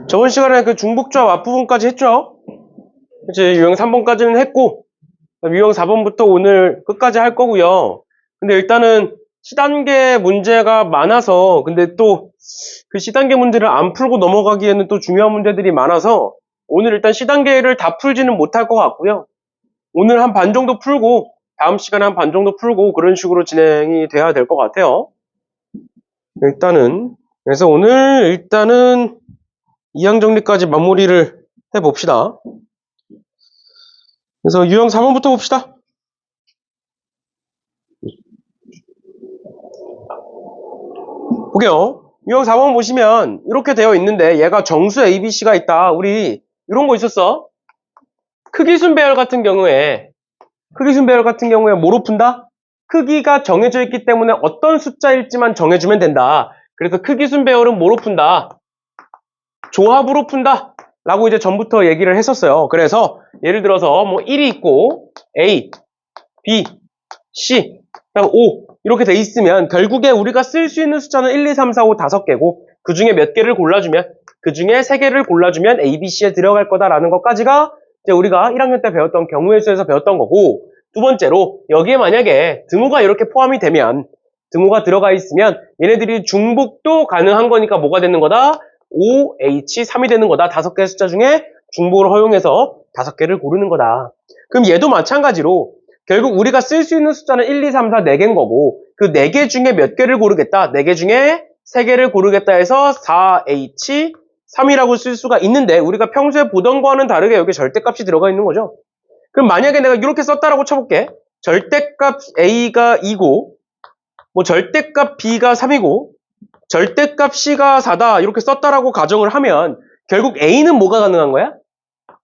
저번 시간에 그 중복조합 앞부분까지 했죠? 이제 유형 3번까지는 했고, 유형 4번부터 오늘 끝까지 할 거고요. 근데 일단은 C단계 문제가 많아서, 근데 또 그 C단계 문제를 안 풀고 넘어가기에는 또 중요한 문제들이 많아서, 오늘 일단 C단계를 다 풀지는 못할 것 같고요. 오늘 한 반 정도 풀고, 다음 시간에 한 반 정도 풀고, 그런 식으로 진행이 돼야 될 것 같아요. 그래서 오늘 일단은 2항 정리까지 마무리를 해봅시다. 그래서 유형 4번부터 봅시다. 보게요. 유형 4번 보시면 이렇게 되어 있는데 얘가 정수 ABC가 있다. 우리 이런 거 있었어. 크기순 배열 같은 경우에 뭐로 푼다? 크기가 정해져 있기 때문에 어떤 숫자일지만 정해주면 된다. 그래서 크기순 배열은 뭐로 푼다? 조합으로 푼다. 라고 이제 전부터 얘기를 했었어요. 그래서 예를 들어서 뭐 1이 있고 A, B, C, 그다음 5 이렇게 돼 있으면 결국에 우리가 쓸 수 있는 숫자는 1, 2, 3, 4, 5, 5개고 그 중에 몇 개를 골라주면 그 중에 3개를 골라주면 A, B, C에 들어갈 거다라는 것까지가 이제 우리가 1학년 때 배웠던 경우의 수에서 배웠던 거고, 두 번째로 여기에 만약에 등호가 이렇게 포함이 되면, 등호가 들어가 있으면 얘네들이 중복도 가능한 거니까 뭐가 되는 거다? 5H3이 되는 거다. 5개의 숫자 중에 중복을 허용해서 5개를 고르는 거다. 그럼 얘도 마찬가지로 결국 우리가 쓸 수 있는 숫자는 1, 2, 3, 4, 4개인 거고 그 4개 중에 몇 개를 고르겠다. 4개 중에 3개를 고르겠다 해서 4H3이라고 쓸 수가 있는데, 우리가 평소에 보던 거와는 다르게 여기 절대값이 들어가 있는 거죠. 그럼 만약에 내가 이렇게 썼다라고 쳐볼게. 절대값 A가 2고 뭐 절대값 B가 3이고 절대값 C가 4다 이렇게 썼다라고 가정을 하면 결국 A는 뭐가 가능한 거야?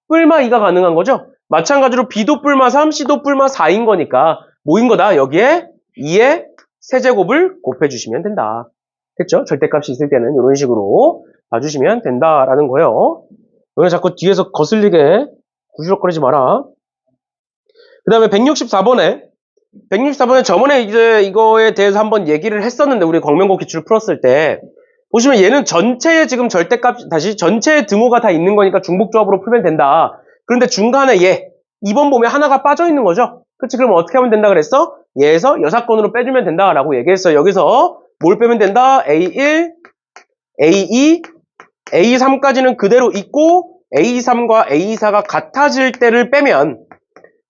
뿔마 2가 가능한 거죠. 마찬가지로 B도 뿔마 3, C도 뿔마 4인 거니까 뭐인 거다? 여기에 2의 세제곱을 곱해주시면 된다. 됐죠? 절대값이 있을 때는 이런 식으로 봐주시면 된다라는 거예요. 너네 자꾸 뒤에서 거슬리게 구시럭거리지 마라. 그 다음에 164번에 저번에 이제 이거에 대해서 한번 얘기를 했었는데, 우리 광명고 기출 풀었을 때 보시면 얘는 전체의 지금 절대값, 전체의 등호가 다 있는 거니까 중복조합으로 풀면 된다. 그런데 중간에 얘 2번 보면 하나가 빠져 있는 거죠. 그치? 그럼 어떻게 하면 된다 그랬어? 얘에서 여사건으로 빼주면 된다라고 얘기했어요. 여기서 뭘 빼면 된다? A1, A2, A3까지는 그대로 있고 A3과 A4가 같아질 때를 빼면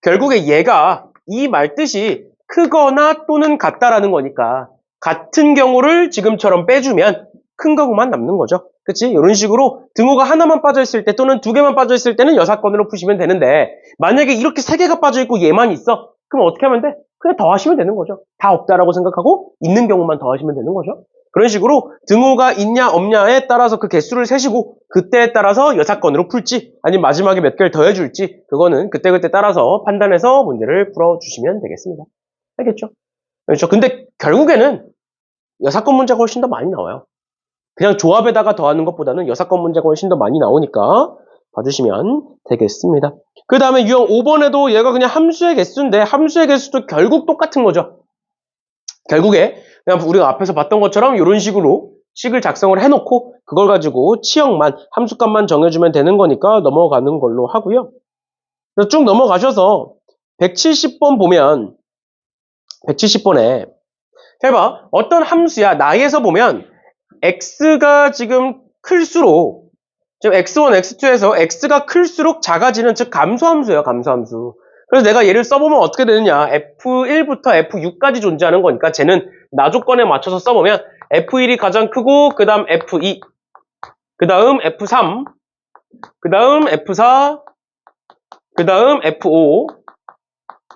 결국에 얘가 이 말뜻이 크거나 또는 같다라는 거니까 같은 경우를 지금처럼 빼주면 큰 경우만 남는 거죠. 그치? 이런 식으로 등호가 하나만 빠져있을 때 또는 2개만 빠져있을 때는 여사건으로 푸시면 되는데, 만약에 이렇게 3개가 빠져있고 얘만 있어. 그럼 어떻게 하면 돼? 그냥 더하시면 되는 거죠. 다 없다라고 생각하고 있는 경우만 더하시면 되는 거죠. 그런 식으로 등호가 있냐 없냐에 따라서 그 개수를 세시고 그때에 따라서 여사건으로 풀지 아니면 마지막에 몇 개를 더해줄지 그거는 그때그때 따라서 판단해서 문제를 풀어주시면 되겠습니다. 알겠죠? 그렇죠. 근데 결국에는 여사건 문제가 훨씬 더 많이 나와요. 그냥 조합에다가 더하는 것보다는 여사건 문제가 훨씬 더 많이 나오니까 봐주시면 되겠습니다. 그 다음에 유형 5번에도 얘가 그냥 함수의 개수인데 함수의 개수도 결국 똑같은 거죠. 결국에 그냥 우리가 앞에서 봤던 것처럼 이런 식으로 식을 작성을 해놓고 그걸 가지고 치역만, 함수값만 정해주면 되는 거니까 넘어가는 걸로 하고요. 그래서 쭉 넘어가셔서 170번 보면 170번에 잘 봐. 어떤 함수야. 나에서 보면 x가 지금 클수록 지금 x1, x2에서 x가 클수록 작아지는, 즉 감소함수예요. 감소함수. 그래서 내가 얘를 써보면 어떻게 되느냐. F1부터 F6까지 존재하는 거니까 쟤는 나 조건에 맞춰서 써보면 F1이 가장 크고 그 다음 F2, 그 다음 F3, 그 다음 F4, 그 다음 F5,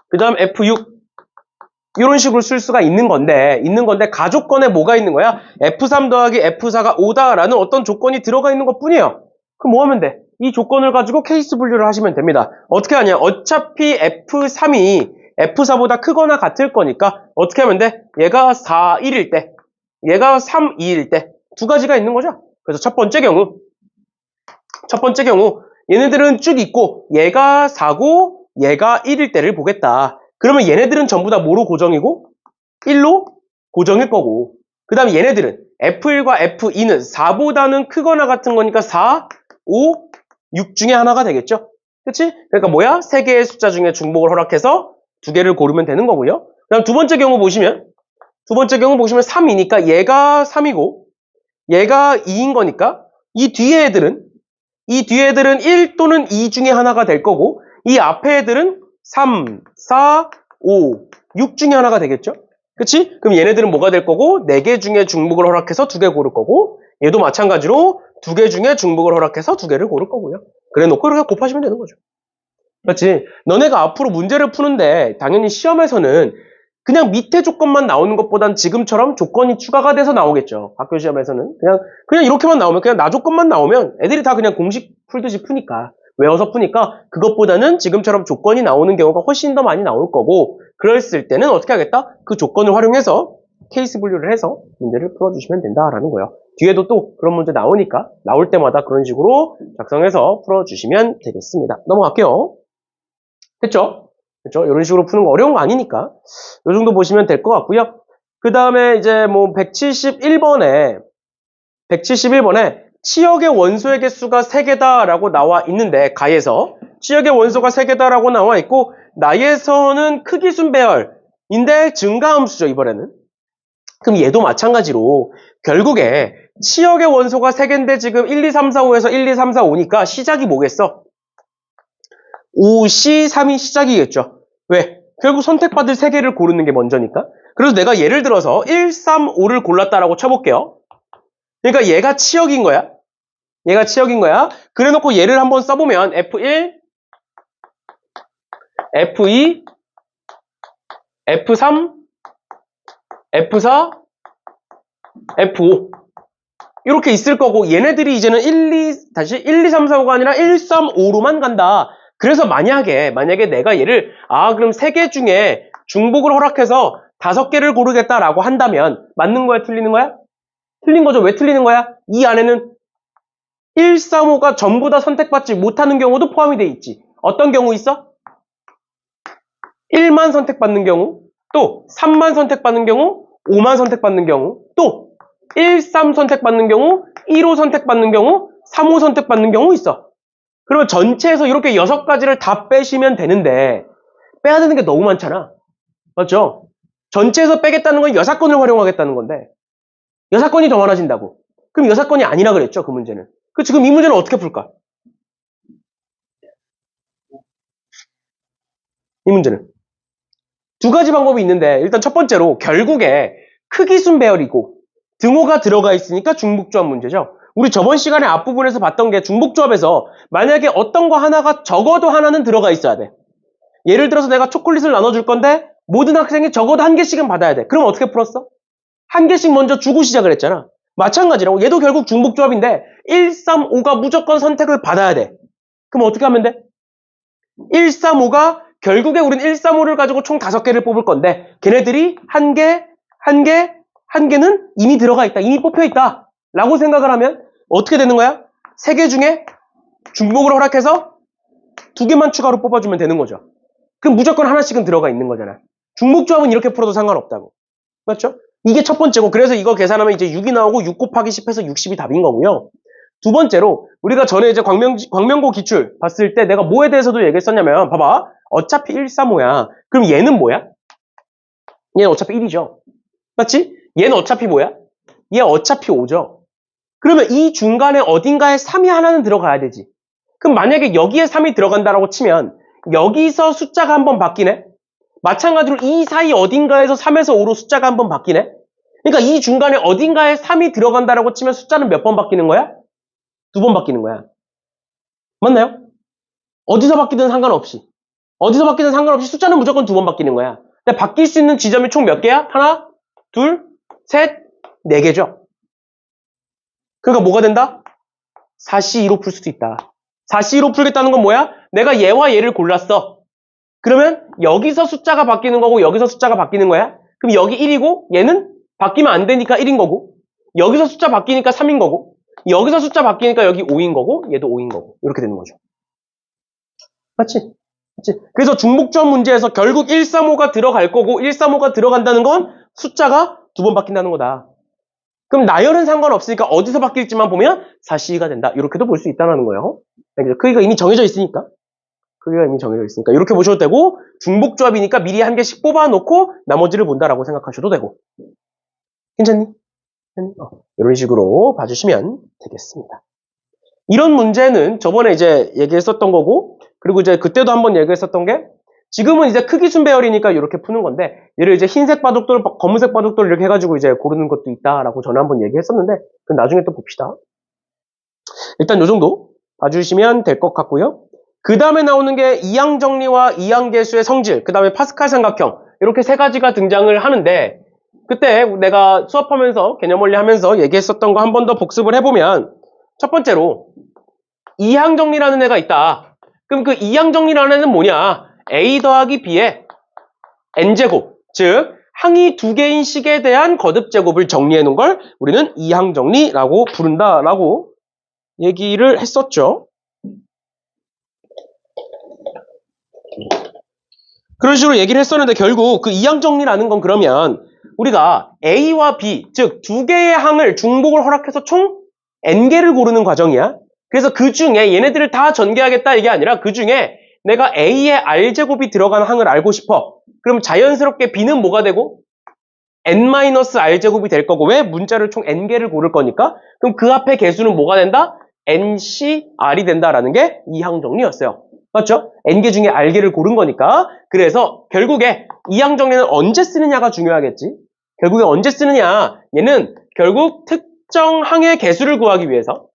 그 다음 F6 이런 식으로 쓸 수가 있는 건데 가조건에 뭐가 있는 거야? F3 더하기 F4가 5다라는 어떤 조건이 들어가 있는 것 뿐이에요. 그럼 뭐 하면 돼? 이 조건을 가지고 케이스 분류를 하시면 됩니다. 어떻게 하냐? 어차피 F3이 F4보다 크거나 같을 거니까 어떻게 하면 돼? 얘가 4, 1일 때, 얘가 3, 2일 때 두 가지가 있는 거죠. 그래서 첫 번째 경우 얘네들은 쭉 있고 얘가 4고 얘가 1일 때를 보겠다. 그러면 얘네들은 전부 다 뭐로 고정이고? 1로 고정일 거고 그 다음에 얘네들은 F1과 F2는 4보다는 크거나 같은 거니까 4, 5, 6 중에 하나가 되겠죠? 그치? 그러니까 뭐야? 3개의 숫자 중에 중복을 허락해서 2개를 고르면 되는 거고요. 그 다음 두 번째 경우 보시면 3이니까 얘가 3이고 얘가 2인 거니까 이 뒤에 애들은 1 또는 2 중에 하나가 될 거고 이 앞에 애들은 3, 4, 5, 6 중에 하나가 되겠죠? 그치? 그럼 얘네들은 뭐가 될 거고 4개 중에 중복을 허락해서 2개 고를 거고 얘도 마찬가지로 2개 중에 중복을 허락해서 2개를 고를 거고요. 그래 놓고 이렇게 곱하시면 되는 거죠. 그렇지? 너네가 앞으로 문제를 푸는데 당연히 시험에서는 그냥 밑에 조건만 나오는 것보단 지금처럼 조건이 추가가 돼서 나오겠죠. 학교 시험에서는. 그냥 이렇게만 나오면, 그냥 나 조건만 나오면 애들이 다 그냥 공식 풀듯이 푸니까, 외워서 푸니까 그것보다는 지금처럼 조건이 나오는 경우가 훨씬 더 많이 나올 거고, 그랬을 때는 어떻게 하겠다? 그 조건을 활용해서 케이스 분류를 해서 문제를 풀어주시면 된다라는 거예요. 뒤에도 또 그런 문제 나오니까, 나올 때마다 그런 식으로 작성해서 풀어주시면 되겠습니다. 넘어갈게요. 됐죠? 그렇죠? 이런 식으로 푸는 거 어려운 거 아니니까 이 정도 보시면 될 것 같고요. 그 다음에 이제 뭐 171번에 치역의 원소의 개수가 3개다라고 나와 있는데 가에서 치역의 원소가 3개다라고 나와 있고 나에서는 크기순 배열인데 증가함수죠 이번에는. 그럼 얘도 마찬가지로 결국에 치역의 원소가 3개인데 지금 1, 2, 3, 4, 5에서 1, 2, 3, 4, 5니까 시작이 뭐겠어? 5C, 3이 시작이겠죠. 왜? 결국 선택받을 3개를 고르는 게 먼저니까. 그래서 내가 예를 들어서 1, 3, 5를 골랐다라고 쳐볼게요. 그러니까 얘가 치역인 거야. 그래 놓고 얘를 한번 써보면 F1, F2, F3, F4, F5 이렇게 있을 거고 얘네들이 이제는 1, 2, 3, 4, 5가 아니라 1, 3, 5로만 간다. 그래서 만약에 내가 얘를 그럼 3개 중에 중복을 허락해서 5개를 고르겠다라고 한다면 맞는 거야? 틀리는 거야? 틀린 거죠. 왜 틀리는 거야? 이 안에는 1, 3, 5가 전부 다 선택받지 못하는 경우도 포함이 돼 있지. 어떤 경우 있어? 1만 선택받는 경우, 또 3만 선택받는 경우, 5만 선택받는 경우, 또 1, 3 선택받는 경우, 1, 5 선택받는 경우, 3, 5 선택받는 경우 있어. 그러면 전체에서 이렇게 6가지를 다 빼시면 되는데 빼야 되는 게 너무 많잖아. 맞죠? 전체에서 빼겠다는 건 여사건을 활용하겠다는 건데 여사건이 더 많아진다고. 그럼 여사건이 아니라 그랬죠, 그 문제는. 지금 이 문제는 어떻게 풀까? 이 문제는. 2가지 방법이 있는데 일단 첫 번째로 결국에 크기순 배열이고 등호가 들어가 있으니까 중복조합 문제죠. 우리 저번 시간에 앞부분에서 봤던 게 중복조합에서 만약에 어떤 거 하나가 적어도 하나는 들어가 있어야 돼. 예를 들어서 내가 초콜릿을 나눠줄 건데 모든 학생이 적어도 1개씩은 받아야 돼. 그럼 어떻게 풀었어? 1개씩 먼저 주고 시작을 했잖아. 마찬가지라고 얘도 결국 중복조합인데 1, 3, 5가 무조건 선택을 받아야 돼. 그럼 어떻게 하면 돼? 1, 3, 5가 결국에 우린 1, 3, 5를 가지고 총 5개를 뽑을 건데 걔네들이 1개는 이미 들어가 있다. 이미 뽑혀 있다. 라고 생각을 하면 어떻게 되는 거야? 3개 중에 중복을 허락해서 2개만 추가로 뽑아주면 되는 거죠. 그럼 무조건 하나씩은 들어가 있는 거잖아. 중복조합은 이렇게 풀어도 상관없다고. 맞죠? 이게 첫 번째고 그래서 이거 계산하면 이제 6이 나오고 6 곱하기 10 해서 60이 답인 거고요. 두 번째로 우리가 전에 이제 광명고 기출 봤을 때 내가 뭐에 대해서도 얘기했었냐면 봐봐. 어차피 1, 3, 5야. 그럼 얘는 뭐야? 얘는 어차피 1이죠. 맞지? 얘는 어차피 뭐야? 얘 어차피 5죠. 그러면 이 중간에 어딘가에 3이 하나는 들어가야 되지. 그럼 만약에 여기에 3이 들어간다라고 치면 여기서 숫자가 한번 바뀌네? 마찬가지로 이 사이 어딘가에서 3에서 5로 숫자가 한번 바뀌네? 그러니까 이 중간에 어딘가에 3이 들어간다라고 치면 숫자는 몇 번 바뀌는 거야? 2번 바뀌는 거야. 맞나요? 어디서 바뀌든 상관없이 숫자는 무조건 2번 바뀌는 거야. 근데 바뀔 수 있는 지점이 총 몇 개야? 하나, 둘, 셋, 4개죠. 그러니까 뭐가 된다? 4C2로 풀 수도 있다. 4C2로 풀겠다는 건 뭐야? 내가 얘와 얘를 골랐어. 그러면 여기서 숫자가 바뀌는 거고 여기서 숫자가 바뀌는 거야. 그럼 여기 1이고 얘는 바뀌면 안 되니까 1인 거고 여기서 숫자 바뀌니까 3인 거고 여기서 숫자 바뀌니까 여기 5인 거고 얘도 5인 거고 이렇게 되는 거죠. 맞지? 그래서 중복조합 문제에서 결국 1, 3, 5가 들어갈 거고 1, 3, 5가 들어간다는 건 숫자가 2번 바뀐다는 거다. 그럼 나열은 상관없으니까 어디서 바뀔지만 보면 사시가 된다. 이렇게도 볼 수 있다는 거예요. 크기가 이미 정해져 있으니까. 이렇게 보셔도 되고, 중복조합이니까 미리 한 개씩 뽑아놓고 나머지를 본다라고 생각하셔도 되고. 괜찮니? 이런 식으로 봐주시면 되겠습니다. 이런 문제는 저번에 이제 얘기했었던 거고, 그리고 이제 그때도 한번 얘기했었던 게, 지금은 이제 크기 순배열이니까 이렇게 푸는 건데, 얘를 이제 흰색 바둑돌, 검은색 바둑돌 이렇게 해가지고 이제 고르는 것도 있다라고 전에 한번 얘기했었는데, 그건 나중에 또 봅시다. 일단 요 정도 봐주시면 될 것 같고요. 그 다음에 나오는 게 이항정리와 이항계수의 성질, 그 다음에 파스칼 삼각형, 이렇게 세 가지가 등장을 하는데, 그때 내가 수업하면서 개념원리 하면서 얘기했었던 거 한 번 더 복습을 해보면, 첫 번째로 이항정리라는 애가 있다. 그럼 그 이항정리라는 애는 뭐냐? A 더하기 B의 N제곱, 즉 항이 두 개인 식에 대한 거듭제곱을 정리해 놓은 걸 우리는 이항정리라고 부른다라고 얘기를 했었죠. 그런 식으로 얘기를 했었는데 결국 그 이항정리라는 건 그러면 우리가 A와 B, 즉 두 개의 항을 중복을 허락해서 총 N개를 고르는 과정이야. 그래서 그 중에 얘네들을 다 전개하겠다 이게 아니라 그 중에 내가 A의 R제곱이 들어간 항을 알고 싶어. 그럼 자연스럽게 B는 뭐가 되고? N-R제곱이 될 거고 왜? 문자를 총 N개를 고를 거니까. 그럼 그 앞에 개수는 뭐가 된다? NCR이 된다라는 게 이항정리였어요. 맞죠? N개 중에 R개를 고른 거니까. 그래서 결국에 이항정리는 언제 쓰느냐가 중요하겠지. 결국에 언제 쓰느냐. 얘는 결국 특정 항의 개수를 구하기 위해서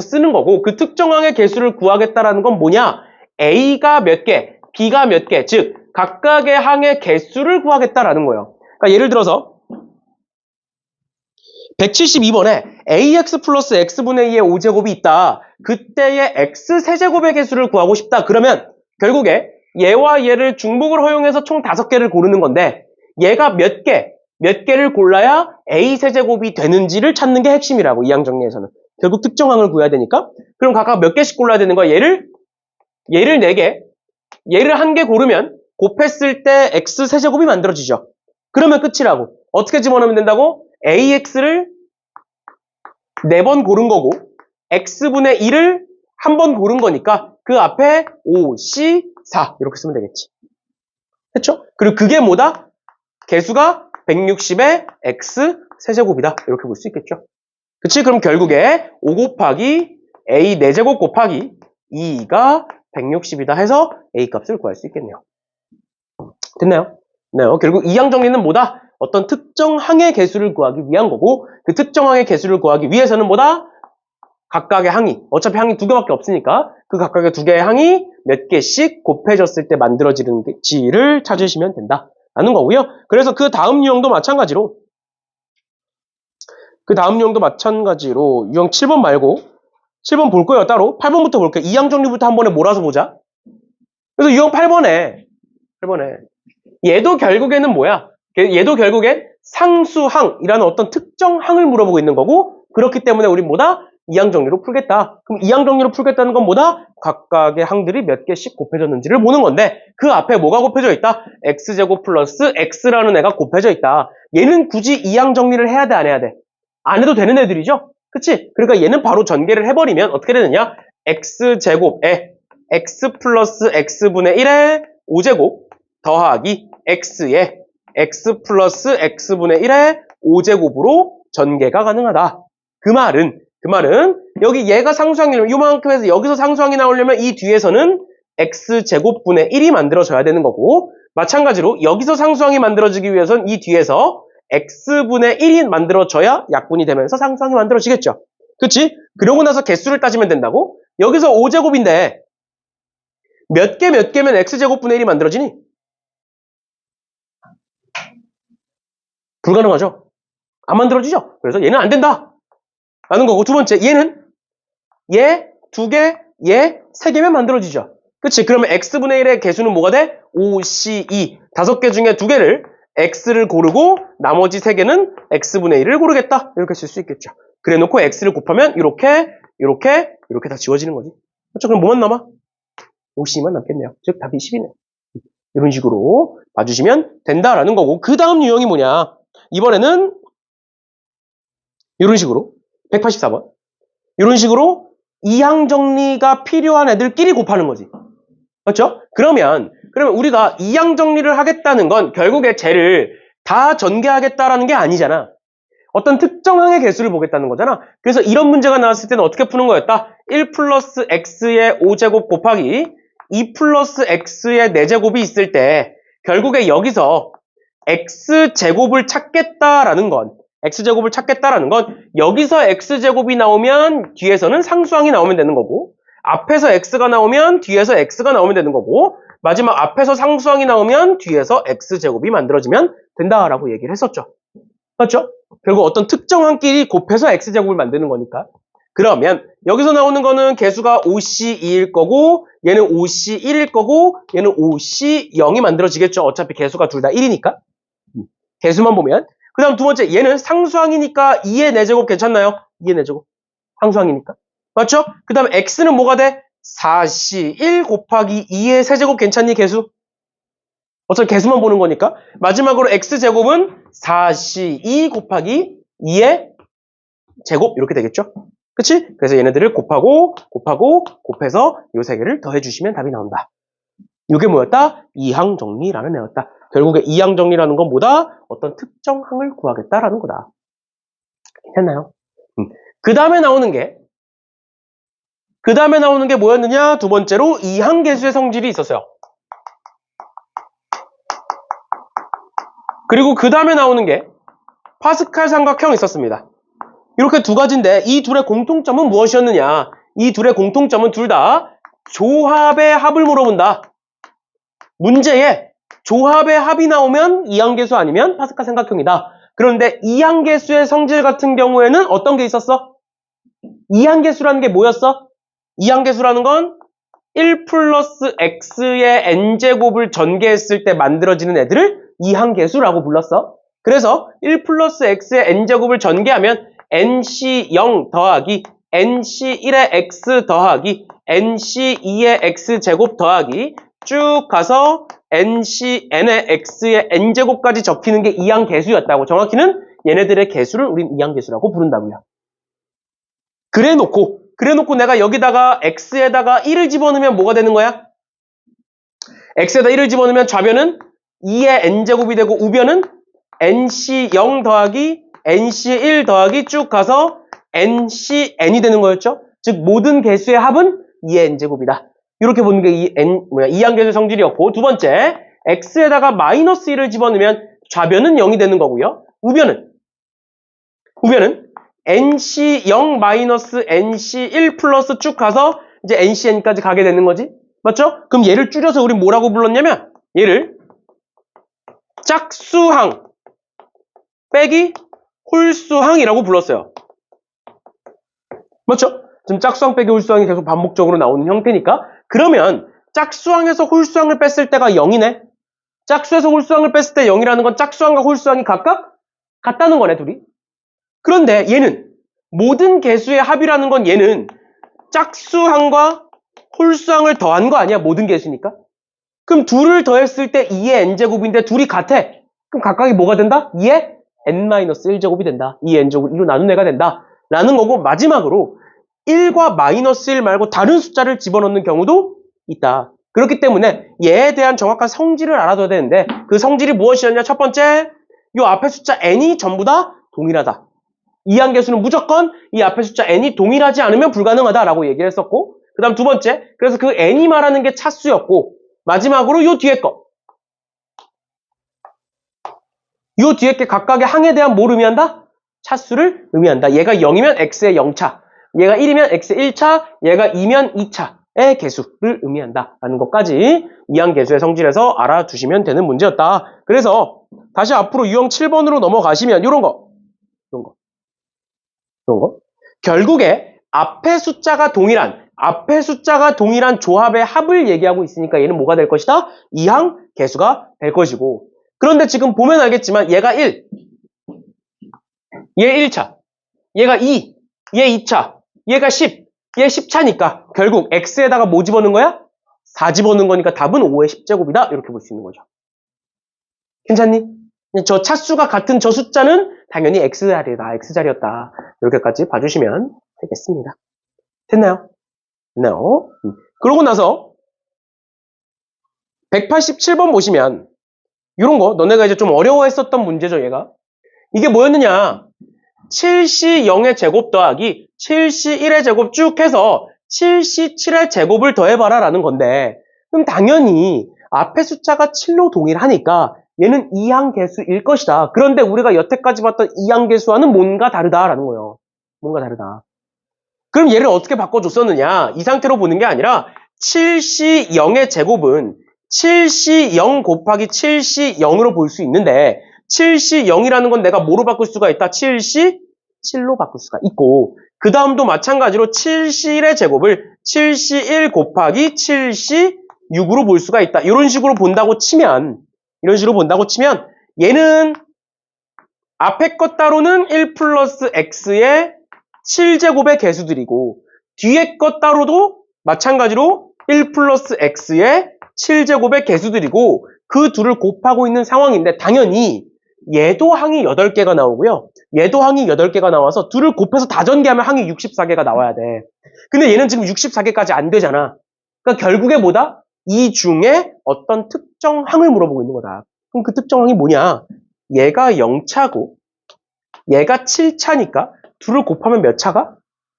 쓰는 거고 그 특정 항의 개수를 구하겠다라는 건 뭐냐? A가 몇 개, B가 몇 개, 즉 각각의 항의 개수를 구하겠다라는 거예요. 그러니까 예를 들어서 172번에 ax 플러스 x분의 2의 5제곱이 있다. 그때의 x세제곱의 개수를 구하고 싶다. 그러면 결국에 얘와 얘를 중복을 허용해서 총 5개를 고르는 건데 얘가 몇 개를 골라야 a세제곱이 되는지를 찾는 게 핵심이라고 이항정리에서는. 결국 특정항을 구해야 되니까. 그럼 각각 몇 개씩 골라야 되는 거야? 얘를 4개, 얘를 1개 고르면 곱했을 때 x세제곱이 만들어지죠. 그러면 끝이라고. 어떻게 집어넣으면 된다고? AX를 4번 고른 거고 X분의 1을 1번 고른 거니까 그 앞에 5, C, 4 이렇게 쓰면 되겠지. 됐죠? 그리고 그게 뭐다? 개수가 160의 X 세제곱이다. 이렇게 볼 수 있겠죠. 그치? 그럼 결국에 5 곱하기 A 4제곱 곱하기 2가 160이다 해서 A 값을 구할 수 있겠네요. 됐나요? 네, 결국 이항정리는 뭐다? 어떤 특정 항의 개수를 구하기 위한 거고 그 특정 항의 개수를 구하기 위해서는 뭐다? 각각의 항이, 어차피 항이 2개밖에 없으니까 그 각각의 2개의 항이 몇 개씩 곱해졌을 때 만들어지는지를 찾으시면 된다라는 거고요. 그래서 그 다음 유형도 마찬가지로 유형 7번 말고 7번 볼 거예요. 따로 8번부터 볼게요. 이항정리부터 한 번에 몰아서 보자. 그래서 유형 8번에 얘도 결국에는 뭐야? 얘도 결국엔 상수항이라는 어떤 특정 항을 물어보고 있는 거고 그렇기 때문에 우린 뭐다? 이항정리로 풀겠다. 그럼 이항정리로 풀겠다는 건 뭐다? 각각의 항들이 몇 개씩 곱해졌는지를 보는 건데 그 앞에 뭐가 곱해져 있다? x제곱 플러스 x라는 애가 곱해져 있다. 얘는 굳이 이항정리를 해야 돼? 안 해야 돼? 안 해도 되는 애들이죠? 그치? 그러니까 얘는 바로 전개를 해버리면 어떻게 되느냐? x제곱에 x 플러스 x분의 1의 5제곱 더하기 x에 x 플러스 x분의 1의 5제곱으로 전개가 가능하다. 그 말은 여기 얘가 상수항이면 요만큼 해서 여기서 상수항이 나오려면 이 뒤에서는 x제곱분의 1이 만들어져야 되는 거고 마찬가지로 여기서 상수항이 만들어지기 위해서는 이 뒤에서 x분의 1이 만들어져야 약분이 되면서 상수항이 만들어지겠죠. 그치? 그러고 나서 개수를 따지면 된다고? 여기서 5제곱인데 몇 개면 x제곱분의 1이 만들어지니? 불가능하죠. 안 만들어지죠. 그래서 얘는 안 된다 라는 거고 두 번째 얘는 얘 2개, 얘 3개면 만들어지죠. 그치? 그러면 x분의 1의 개수는 뭐가 돼? 5, C, 2 5개 중에 2개를 x를 고르고 나머지 3개는 x분의 1을 고르겠다 이렇게 쓸 수 있겠죠. 그래 놓고 x를 곱하면 이렇게 다 지워지는 거지. 그렇죠? 그럼 뭐만 남아? 5C만 남겠네요. 즉 답이 10이네요. 이런 식으로 봐주시면 된다라는 거고 그 다음 유형이 뭐냐? 이번에는 이런 식으로 184번 이런 식으로 이항 정리가 필요한 애들끼리 곱하는 거지. 맞죠? 그러면 우리가 이항 정리를 하겠다는 건 결국에 쟤를 다 전개하겠다라는 게 아니잖아. 어떤 특정 항의 개수를 보겠다는 거잖아. 그래서 이런 문제가 나왔을 때는 어떻게 푸는 거였다? 1 플러스 x의 5제곱 곱하기 2 플러스 x의 4제곱이 있을 때 결국에 여기서 x제곱을 찾겠다라는 건 여기서 x제곱이 나오면 뒤에서는 상수항이 나오면 되는 거고 앞에서 x가 나오면 뒤에서 x가 나오면 되는 거고 마지막 앞에서 상수항이 나오면 뒤에서 x제곱이 만들어지면 된다라고 얘기를 했었죠. 맞죠? 결국 어떤 특정 항끼리 곱해서 x제곱을 만드는 거니까. 그러면 여기서 나오는 거는 개수가 5c2일 거고 얘는 5c1일 거고 얘는 5c0이 만들어지겠죠. 어차피 개수가 둘 다 1이니까. 개수만 보면. 그 다음 두 번째 얘는 상수항이니까 2의 4제곱 괜찮나요? 2의 4제곱. 상수항이니까. 맞죠? 그 다음 x는 뭐가 돼? 4c1 곱하기 2의 세제곱 괜찮니 개수? 어차피 개수만 보는 거니까. 마지막으로 x제곱은 4c2 곱하기 2의 제곱 이렇게 되겠죠? 그치? 그래서 얘네들을 곱해서 요 세 개를 더해주시면 답이 나온다. 이게 뭐였다? 이항 정리라는 애였다. 결국에 이항 정리라는 건 뭐다? 어떤 특정 항을 구하겠다라는 거다. 괜찮나요? 그 다음에 나오는 게 뭐였느냐? 두 번째로 이항 개수의 성질이 있었어요. 그리고 그 다음에 나오는 게 파스칼 삼각형 있었습니다. 이렇게 두 가지인데 이 둘의 공통점은 무엇이었느냐? 이 둘의 공통점은 둘 다 조합의 합을 물어본다. 문제에 조합의 합이 나오면 이항계수 아니면 파스칼 삼각형이다. 그런데 이항계수의 성질 같은 경우에는 어떤 게 있었어? 이항계수라는 게 뭐였어? 이항계수라는 건 1 플러스 x의 n제곱을 전개했을 때 만들어지는 애들을 이항계수라고 불렀어. 그래서 1 플러스 x의 n제곱을 전개하면 nc0 더하기 nc1의 x 더하기 nc2의 x제곱 더하기 쭉 가서 ncn의 x의 n제곱까지 적히는 게 이항계수였다고. 정확히는 얘네들의 개수를 우린 이항계수라고 부른다고요. 그래놓고 내가 여기다가 x에다가 1을 집어넣으면 뭐가 되는 거야? x에다 1을 집어넣으면 좌변은 2의 n제곱이 되고 우변은 nc0 더하기 nc1 더하기 쭉 가서 ncn이 되는 거였죠? 즉 모든 개수의 합은 2의 n제곱이다. 이렇게 보는 게 이항계수 성질이었고, 두 번째 x에다가 마이너스 1을 집어넣으면 좌변은 0이 되는 거고요. 우변은 nc0 마이너스 nc1 플러스 쭉 가서 이제 ncn까지 가게 되는 거지. 맞죠? 그럼 얘를 줄여서 우리 뭐라고 불렀냐면 얘를 짝수항 빼기 홀수항이라고 불렀어요. 맞죠? 지금 짝수항 빼기 홀수항이 계속 반복적으로 나오는 형태니까. 그러면 짝수항에서 홀수항을 뺐을 때가 0이네. 짝수에서 홀수항을 뺐을 때 0이라는 건 짝수항과 홀수항이 각각 같다는 거네, 둘이. 그런데 얘는 모든 개수의 합이라는 건 얘는 짝수항과 홀수항을 더한 거 아니야? 모든 개수니까. 그럼 둘을 더했을 때 2의 n제곱인데 둘이 같아. 그럼 각각이 뭐가 된다? 2의 n-1제곱이 된다. 2의 n제곱을 2로 나눈 애가 된다. 라는 거고, 마지막으로 1과 마이너스 1 말고 다른 숫자를 집어넣는 경우도 있다. 그렇기 때문에 얘에 대한 정확한 성질을 알아둬야 되는데 그 성질이 무엇이었냐? 첫 번째, 이 앞에 숫자 n이 전부 다 동일하다. 이항계수는 무조건 이 앞에 숫자 n이 동일하지 않으면 불가능하다라고 얘기를 했었고, 그 다음 두 번째, 그래서 그 n이 말하는 게 차수였고, 마지막으로 요 뒤에 각각의 항에 대한 뭘 의미한다? 차수를 의미한다. 얘가 0이면 x의 0차, 얘가 1이면 x의 1차, 얘가 2면 2차의 개수를 의미한다. 라는 것까지 이항계수의 성질에서 알아두시면 되는 문제였다. 그래서 다시 앞으로 유형 7번으로 넘어가시면 이런 거. 결국에 앞에 숫자가 동일한 조합의 합을 얘기하고 있으니까 얘는 뭐가 될 것이다? 이항계수가 될 것이고, 그런데 지금 보면 알겠지만 얘가 1, 얘 1차, 얘가 2, 얘 2차, 얘가 10, 얘 10차니까 결국 x에다가 뭐 집어넣은 거야? 4 집어넣은 거니까 답은 5의 10제곱이다. 이렇게 볼 수 있는 거죠. 괜찮니? 저 차수가 같은 저 숫자는 당연히 X자리다. X자리였다. 이렇게까지 봐주시면 되겠습니다. 됐나요? 됐나요? 그러고 나서 187번 보시면 이런 거 너네가 이제 좀 어려워했었던 문제죠, 얘가. 이게 뭐였느냐? 7C 0의 제곱 더하기 7C 1의 제곱 쭉 해서 7C 7의 제곱을 더해봐라 라는 건데, 그럼 당연히 앞에 숫자가 7로 동일하니까 얘는 이항계수일 것이다. 그런데 우리가 여태까지 봤던 이항계수와는 뭔가 다르다라는 거예요. 뭔가 다르다. 그럼 얘를 어떻게 바꿔줬었느냐? 이 상태로 보는 게 아니라 7C 0의 제곱은 7C 0 곱하기 7C 0으로 볼 수 있는데 7C 0이라는 건 내가 뭐로 바꿀 수가 있다? 7C 7로 바꿀 수가 있고, 그 다음도 마찬가지로 7C 1의 제곱을 7C 1 곱하기 7C 6으로 볼 수가 있다. 이런 식으로 본다고 치면 얘는 앞에 것 따로는 1 플러스 X의 7제곱의 개수들이고 뒤에 것 따로도 마찬가지로 1 플러스 X의 7제곱의 개수들이고 그 둘을 곱하고 있는 상황인데, 당연히 얘도 항이 8개가 나오고요. 얘도 항이 8개가 나와서 둘을 곱해서 다 전개하면 항이 64개가 나와야 돼. 근데 얘는 지금 64개까지 안 되잖아. 그러니까 결국에 뭐다? 이 중에 어떤 특정 항을 물어보고 있는 거다. 그럼 그 특정 항이 뭐냐? 얘가 0차고 얘가 7차니까 둘을 곱하면 몇 차가?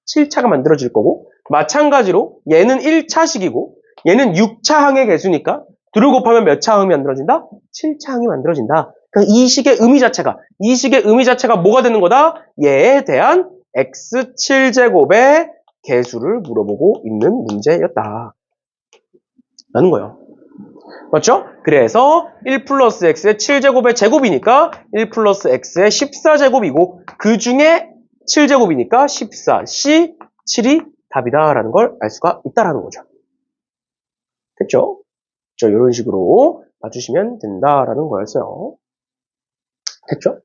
7차가 만들어질 거고, 마찬가지로 얘는 1차식이고 얘는 6차 항의 개수니까 둘을 곱하면 몇 차 항이 만들어진다? 7차 항이 만들어진다. 그러니까 이 식의 의미 자체가 뭐가 되는 거다? 얘에 대한 x7제곱의 개수를 물어보고 있는 문제였다 라는 거예요. 맞죠? 그래서 1 플러스 x의 7제곱의 제곱이니까 1 플러스 x의 14제곱이고 그 중에 7제곱이니까 14c 7이 답이다라는 걸 알 수가 있다라는 거죠. 됐죠? 이런 식으로 봐주시면 된다라는 거였어요. 됐죠?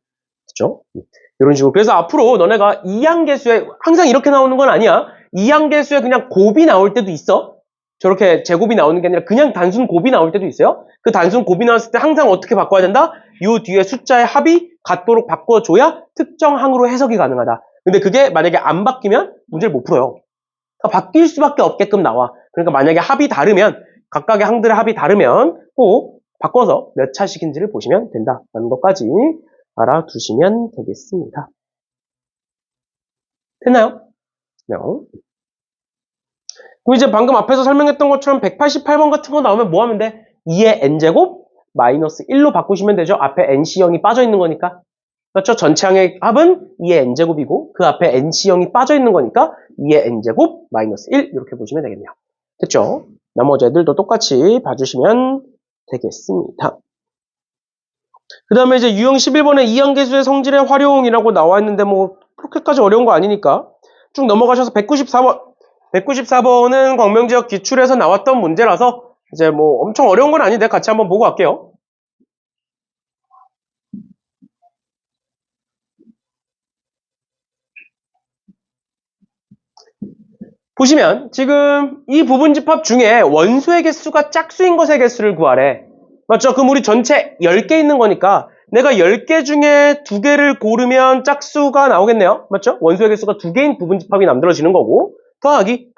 이런 식으로. 그래서 앞으로 너네가 이항계수에 항상 이렇게 나오는 건 아니야. 이항계수에 그냥 곱이 나올 때도 있어. 저렇게 제곱이 나오는 게 아니라 그냥 단순 곱이 나올 때도 있어요. 그 단순 곱이 나왔을 때 항상 어떻게 바꿔야 된다? 요 뒤에 숫자의 합이 같도록 바꿔줘야 특정 항으로 해석이 가능하다. 근데 그게 만약에 안 바뀌면 문제를 못 풀어요. 그러니까 바뀔 수밖에 없게끔 나와. 그러니까 만약에 합이 다르면, 각각의 항들의 합이 다르면 꼭 바꿔서 몇 차식인지를 보시면 된다라는 것까지 알아두시면 되겠습니다. 됐나요? 네. 그럼 이제 방금 앞에서 설명했던 것처럼 188번 같은 거 나오면 뭐 하면 돼? 2의 n제곱 마이너스 1로 바꾸시면 되죠. 앞에 nC형이 빠져 있는 거니까. 그렇죠? 전체 항의 합은 2의 n제곱이고 그 앞에 nC형이 빠져 있는 거니까 2의 n제곱 마이너스 1 이렇게 보시면 되겠네요. 됐죠? 나머지 애들도 똑같이 봐주시면 되겠습니다. 그 다음에 이제 유형 11번에 이항계수의 성질의 활용이라고 나와 있는데 뭐 그렇게까지 어려운 거 아니니까 쭉 넘어가셔서 194번. 194번은 광명지역 기출에서 나왔던 문제라서 이제 뭐 엄청 어려운 건 아닌데 같이 한번 보고 갈게요. 보시면 지금 이 부분집합 중에 원소의 개수가 짝수인 것의 개수를 구하래. 맞죠? 그럼 우리 전체 10개 있는 거니까 내가 10개 중에 2개를 고르면 짝수가 나오겠네요. 맞죠? 원소의 개수가 2개인 부분집합이 만들어지는 거고, 더하기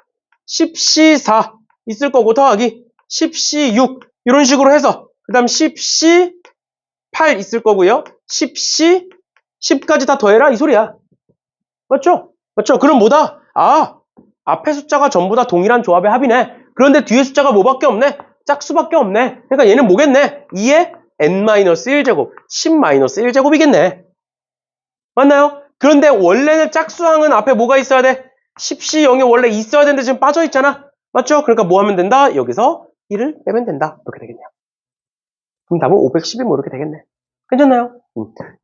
10C4 있을 거고 더하기 10C6 이런 식으로 해서 그 다음 10C8 있을 거고요. 10C 10까지 다 더해라 이 소리야. 맞죠? 그럼 뭐다? 앞에 숫자가 전부 다 동일한 조합의 합이네. 그런데 뒤에 숫자가 뭐밖에 없네? 짝수밖에 없네. 그러니까 얘는 뭐겠네? 2의 n-1제곱 10-1제곱이겠네. 맞나요? 그런데 원래는 짝수항은 앞에 뭐가 있어야 돼? 10C0이 원래 있어야 되는데 지금 빠져 있잖아. 맞죠? 그러니까 뭐 하면 된다? 여기서 1을 빼면 된다. 이렇게 되겠네요. 그럼 답은 512 뭐 이렇게 되겠네. 괜찮나요?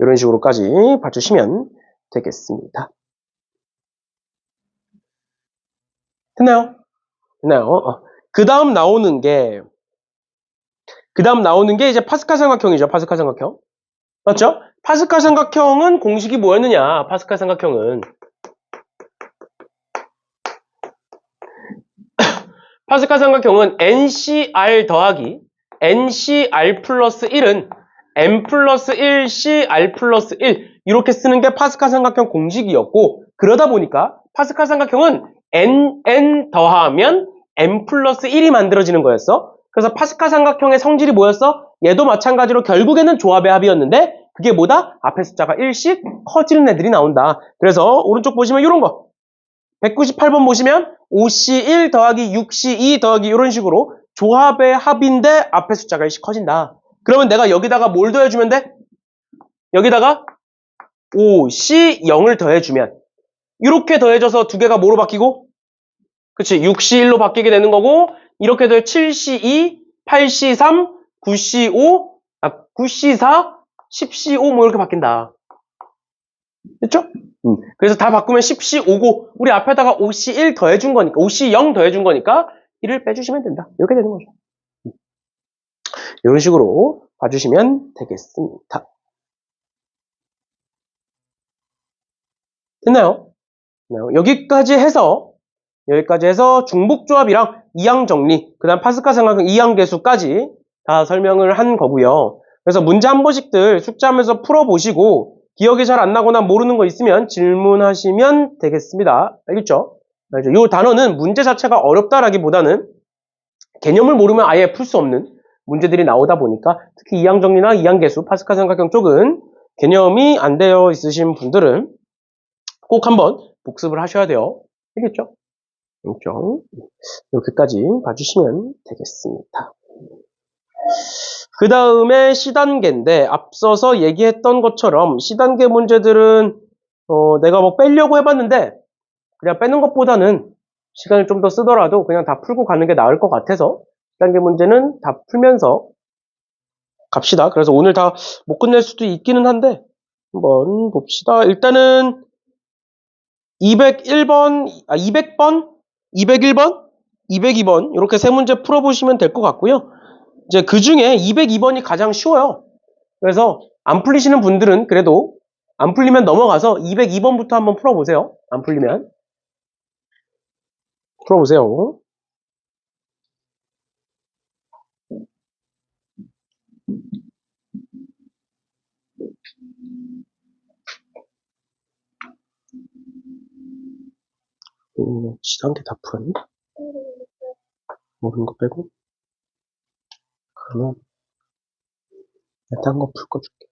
이런 식으로까지 봐주시면 되겠습니다. 됐나요? 그 다음 나오는 게 이제 파스칼 삼각형이죠. 파스칼 삼각형. 맞죠? 파스칼 삼각형은 공식이 뭐였느냐? 파스칼 삼각형은 NCR 더하기 NCR 플러스 1은 n 플러스 1 c r 플러스 1 이렇게 쓰는 게 파스칼 삼각형 공식이었고 그러다 보니까 파스칼 삼각형은 n 더하면 n 플러스 1이 만들어지는 거였어. 그래서 파스칼 삼각형의 성질이 뭐였어? 얘도 마찬가지로 결국에는 조합의 합이었는데 그게 뭐다? 앞에 숫자가 1씩 커지는 애들이 나온다. 그래서 오른쪽 보시면 이런 거 198번 보시면 5C1 더하기 6C2 더하기 이런 식으로 조합의 합인데 앞에 숫자가 1씩 커진다. 그러면 내가 여기다가 뭘 더해주면 돼? 여기다가 5C0을 더해주면 이렇게 더해져서 두 개가 뭐로 바뀌고? 그치 6C1로 바뀌게 되는 거고 이렇게 될 7C2, 8C3, 9C5, 9C4, 10C5 뭐 이렇게 바뀐다. 됐죠? 그래서 다 바꾸면 10C5고 우리 앞에다가 5C1 더해준 거니까 5C0 더해준 거니까 1을 빼주시면 된다. 이렇게 되는 거죠. 이런 식으로 봐주시면 되겠습니다. 됐나요? 여기까지 해서 중복조합이랑 이항정리, 그 다음 파스칼 삼각형 이항계수까지 다 설명을 한 거고요. 그래서 문제 한 번씩들 숙제하면서 풀어보시고 기억이 잘 안 나거나 모르는 거 있으면 질문하시면 되겠습니다. 알겠죠? 이 단어는 문제 자체가 어렵다라기보다는 개념을 모르면 아예 풀 수 없는 문제들이 나오다 보니까 특히 이항정리나 이항계수, 파스칼 삼각형 쪽은 개념이 안 되어 있으신 분들은 꼭 한번 복습을 하셔야 돼요. 알겠죠? 알겠죠? 여기까지 봐주시면 되겠습니다. 그 다음에 C단계인데 앞서서 얘기했던 것처럼 C단계 문제들은 내가 뭐 빼려고 해봤는데 그냥 빼는 것보다는 시간을 좀 더 쓰더라도 그냥 다 풀고 가는 게 나을 것 같아서 C단계 문제는 다 풀면서 갑시다. 그래서 오늘 다 못 끝낼 수도 있기는 한데 한번 봅시다. 일단은 201번, 200번, 201번, 202번 이렇게 세 문제 풀어보시면 될 것 같고요. 이제 그 중에 202번이 가장 쉬워요. 그래서 안 풀리시는 분들은 그래도 안 풀리면 넘어가서 202번부터 한번 풀어보세요. 안 풀리면 풀어보세요. 지단계 다 풀었니? 모르는 거 빼고 그러면 딴 거 풀 거 줄게.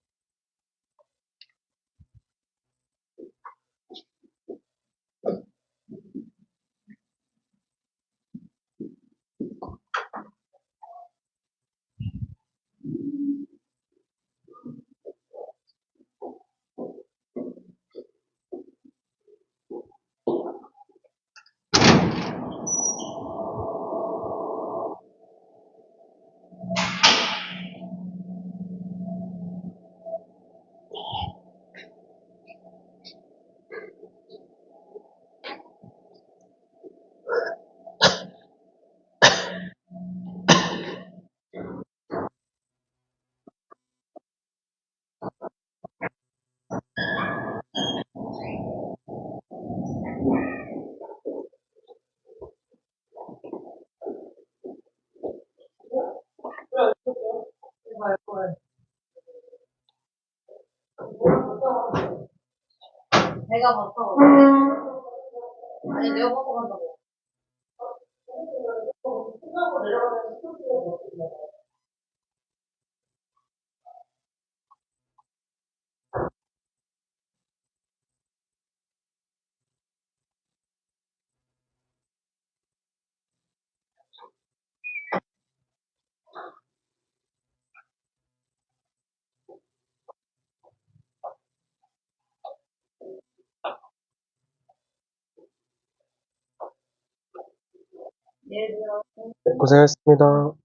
내가 봤어. 아니, 내가 봤어 간다고. 예를 들어. 고생했습니다.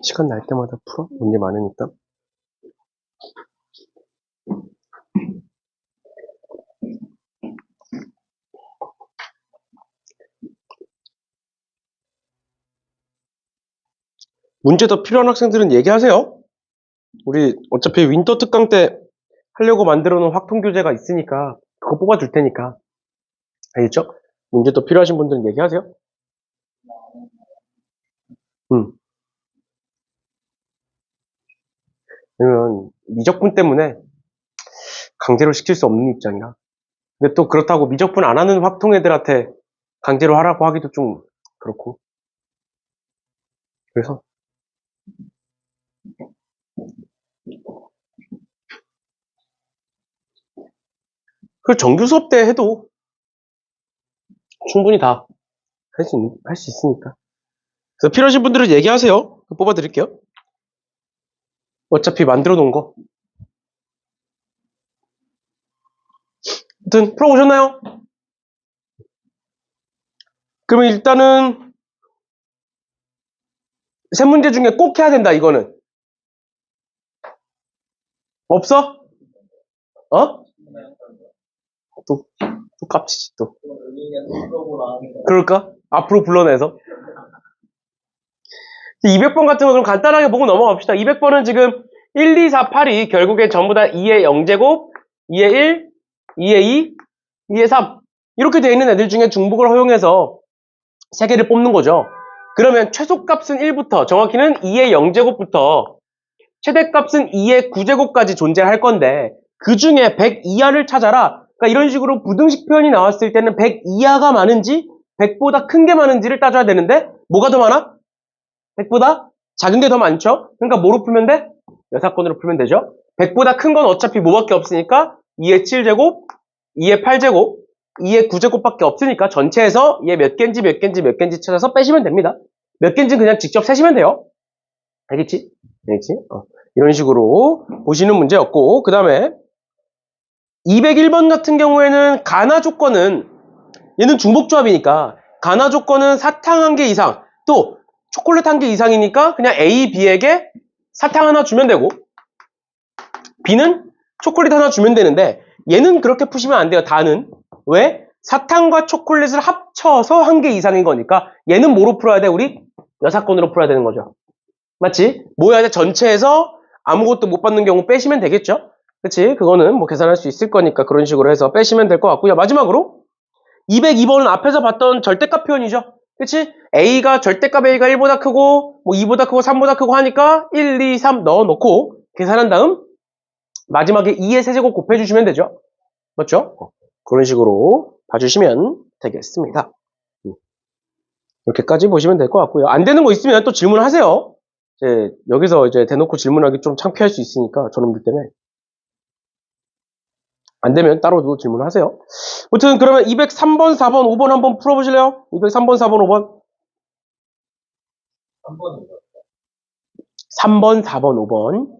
시간 날 때마다 풀어? 문제 많으니까. 문제 더 필요한 학생들은 얘기하세요. 우리 어차피 윈터 특강 때 하려고 만들어 놓은 확통 교재가 있으니까 그거 뽑아줄 테니까. 알겠죠? 문제 더 필요하신 분들은 얘기하세요. 왜냐면 미적분 때문에 강제로 시킬 수 없는 입장이라. 근데 또 그렇다고 미적분 안 하는 확통 애들한테 강제로 하라고 하기도 좀 그렇고. 그래서 그 정규 수업 때 해도 충분히 다 할 수 있으니까. 그래서 필요하신 분들은 얘기하세요. 뽑아드릴게요. 어차피 만들어 놓은 거. 아무튼 풀어보셨나요? 그러면 일단은 세 문제 중에 꼭 해야 된다 이거는. 없어? 어? 또 깝치지 또. 그럴까? 앞으로 불러내서. 200번 같은 거 그럼 간단하게 보고 넘어갑시다. 200번은 지금 1, 2, 4, 8이 결국에 전부 다 2의 0제곱, 2의 1, 2의 2, 2의 3 이렇게 되어 있는 애들 중에 중복을 허용해서 3개를 뽑는 거죠. 그러면 최소값은 1부터 정확히는 2의 0제곱부터 최대값은 2의 9제곱까지 존재할 건데 그 중에 100 이하를 찾아라. 그러니까 이런 식으로 부등식 표현이 나왔을 때는 100 이하가 많은지 100보다 큰 게 많은지를 따져야 되는데 뭐가 더 많아? 100보다 작은 게 더 많죠? 그러니까 뭐로 풀면 돼? 여사건으로 풀면 되죠? 100보다 큰 건 어차피 뭐밖에 없으니까 2의 7제곱, 2의 8제곱, 2의 9제곱밖에 없으니까 전체에서 얘 몇 개인지 몇 개인지 몇 개인지 찾아서 빼시면 됩니다. 몇 개인지 그냥 직접 세시면 돼요. 알겠지? 알겠지? 이런 식으로 보시는 문제였고 그 다음에 201번 같은 경우에는 가나 조건은 얘는 중복조합이니까 가나 조건은 사탕 한 개 이상 또 초콜릿 한 개 이상이니까 그냥 A, B에게 사탕 하나 주면 되고 B는 초콜릿 하나 주면 되는데 얘는 그렇게 푸시면 안 돼요. 다는. 왜? 사탕과 초콜릿을 합쳐서 한 개 이상인 거니까 얘는 뭐로 풀어야 돼? 우리 여사건으로 풀어야 되는 거죠. 맞지? 뭐 해야 돼? 전체에서 아무것도 못 받는 경우 빼시면 되겠죠? 그치? 그거는 뭐 계산할 수 있을 거니까 그런 식으로 해서 빼시면 될 것 같고요. 마지막으로 202번은 앞에서 봤던 절대값 표현이죠. 그치? A가 절대값 A가 1보다 크고 뭐 2보다 크고 3보다 크고 하니까 1, 2, 3 넣어놓고 계산한 다음 마지막에 2의 세제곱 곱해주시면 되죠. 맞죠? 그런 식으로 봐주시면 되겠습니다. 이렇게까지 보시면 될 것 같고요. 안 되는 거 있으면 또 질문하세요. 이제 여기서 이제 대놓고 질문하기 좀 창피할 수 있으니까 저놈들 때문에 안 되면 따로도 질문하세요. 아무튼 그러면 203번, 4번, 5번 한번 풀어보실래요? 203번, 4번, 5번. 3번, 4번, 5번.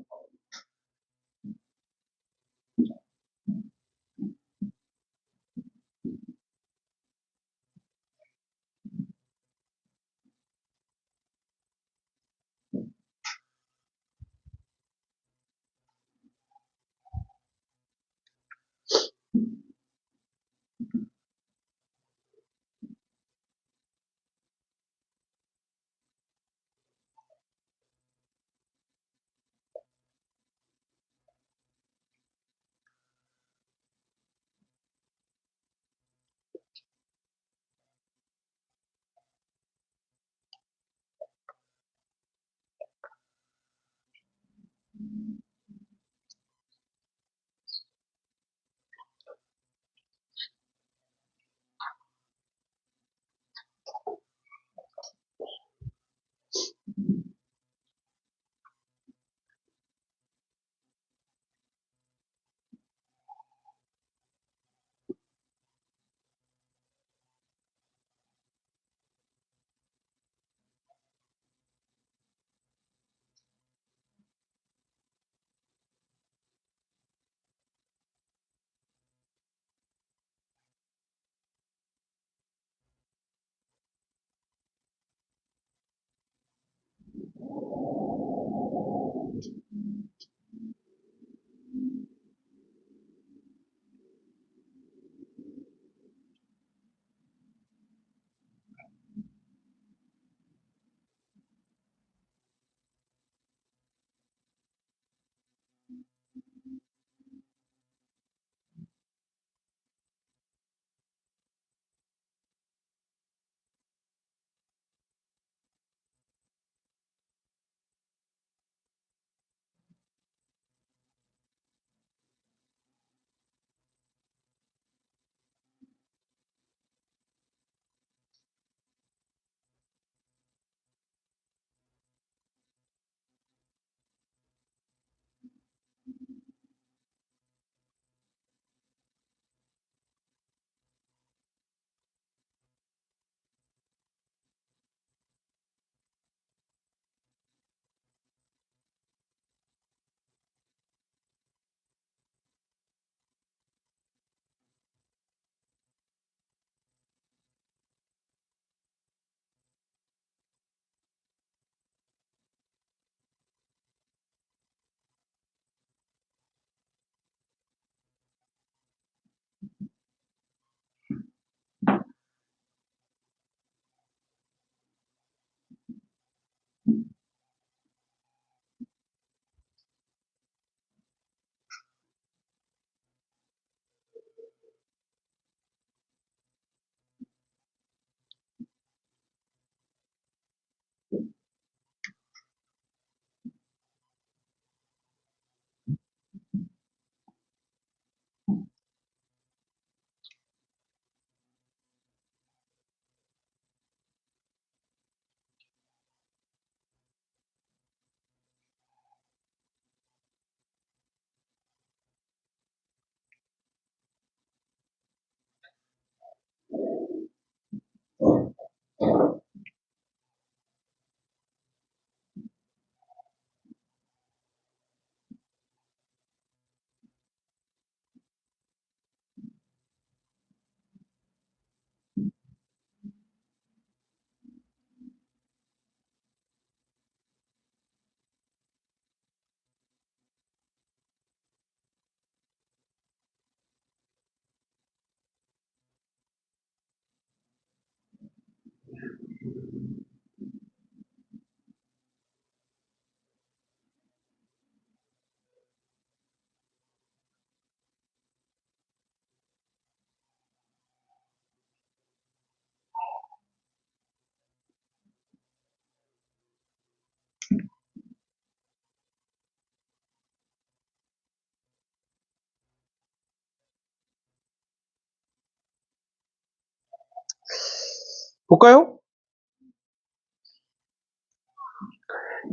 볼까요?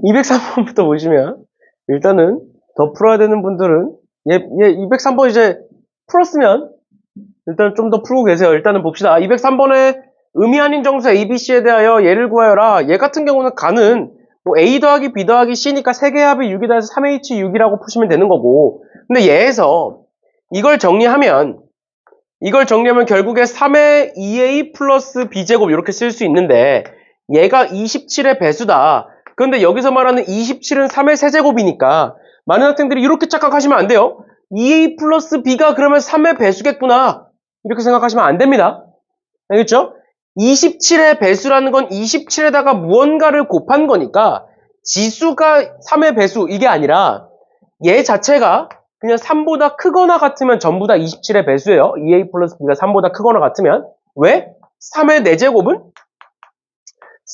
203번부터 보시면 일단은 더 풀어야 되는 분들은 얘 203번 이제 풀었으면 일단 좀 더 풀고 계세요. 일단은 봅시다. 203번에 의미 아닌 정수 ABC에 대하여 얘를 구하여라. 얘 같은 경우는 가는 뭐 A 더하기 B 더하기 C니까 3개 합이 6이다 해서 3H6이라고 푸시면 되는 거고, 근데 얘에서 이걸 정리하면 결국에 3의 2A 플러스 B제곱 이렇게 쓸 수 있는데 얘가 27의 배수다. 그런데 여기서 말하는 27은 3의 세제곱이니까 많은 학생들이 이렇게 착각하시면 안 돼요. 2A 플러스 B가 그러면 3의 배수겠구나. 이렇게 생각하시면 안 됩니다. 알겠죠? 27의 배수라는 건 27에다가 무언가를 곱한 거니까 지수가 3의 배수 이게 아니라 얘 자체가 그냥 3보다 크거나 같으면 전부 다 27의 배수예요. 2A 플러스 B가 3보다 크거나 같으면. 왜? 3의 4제곱은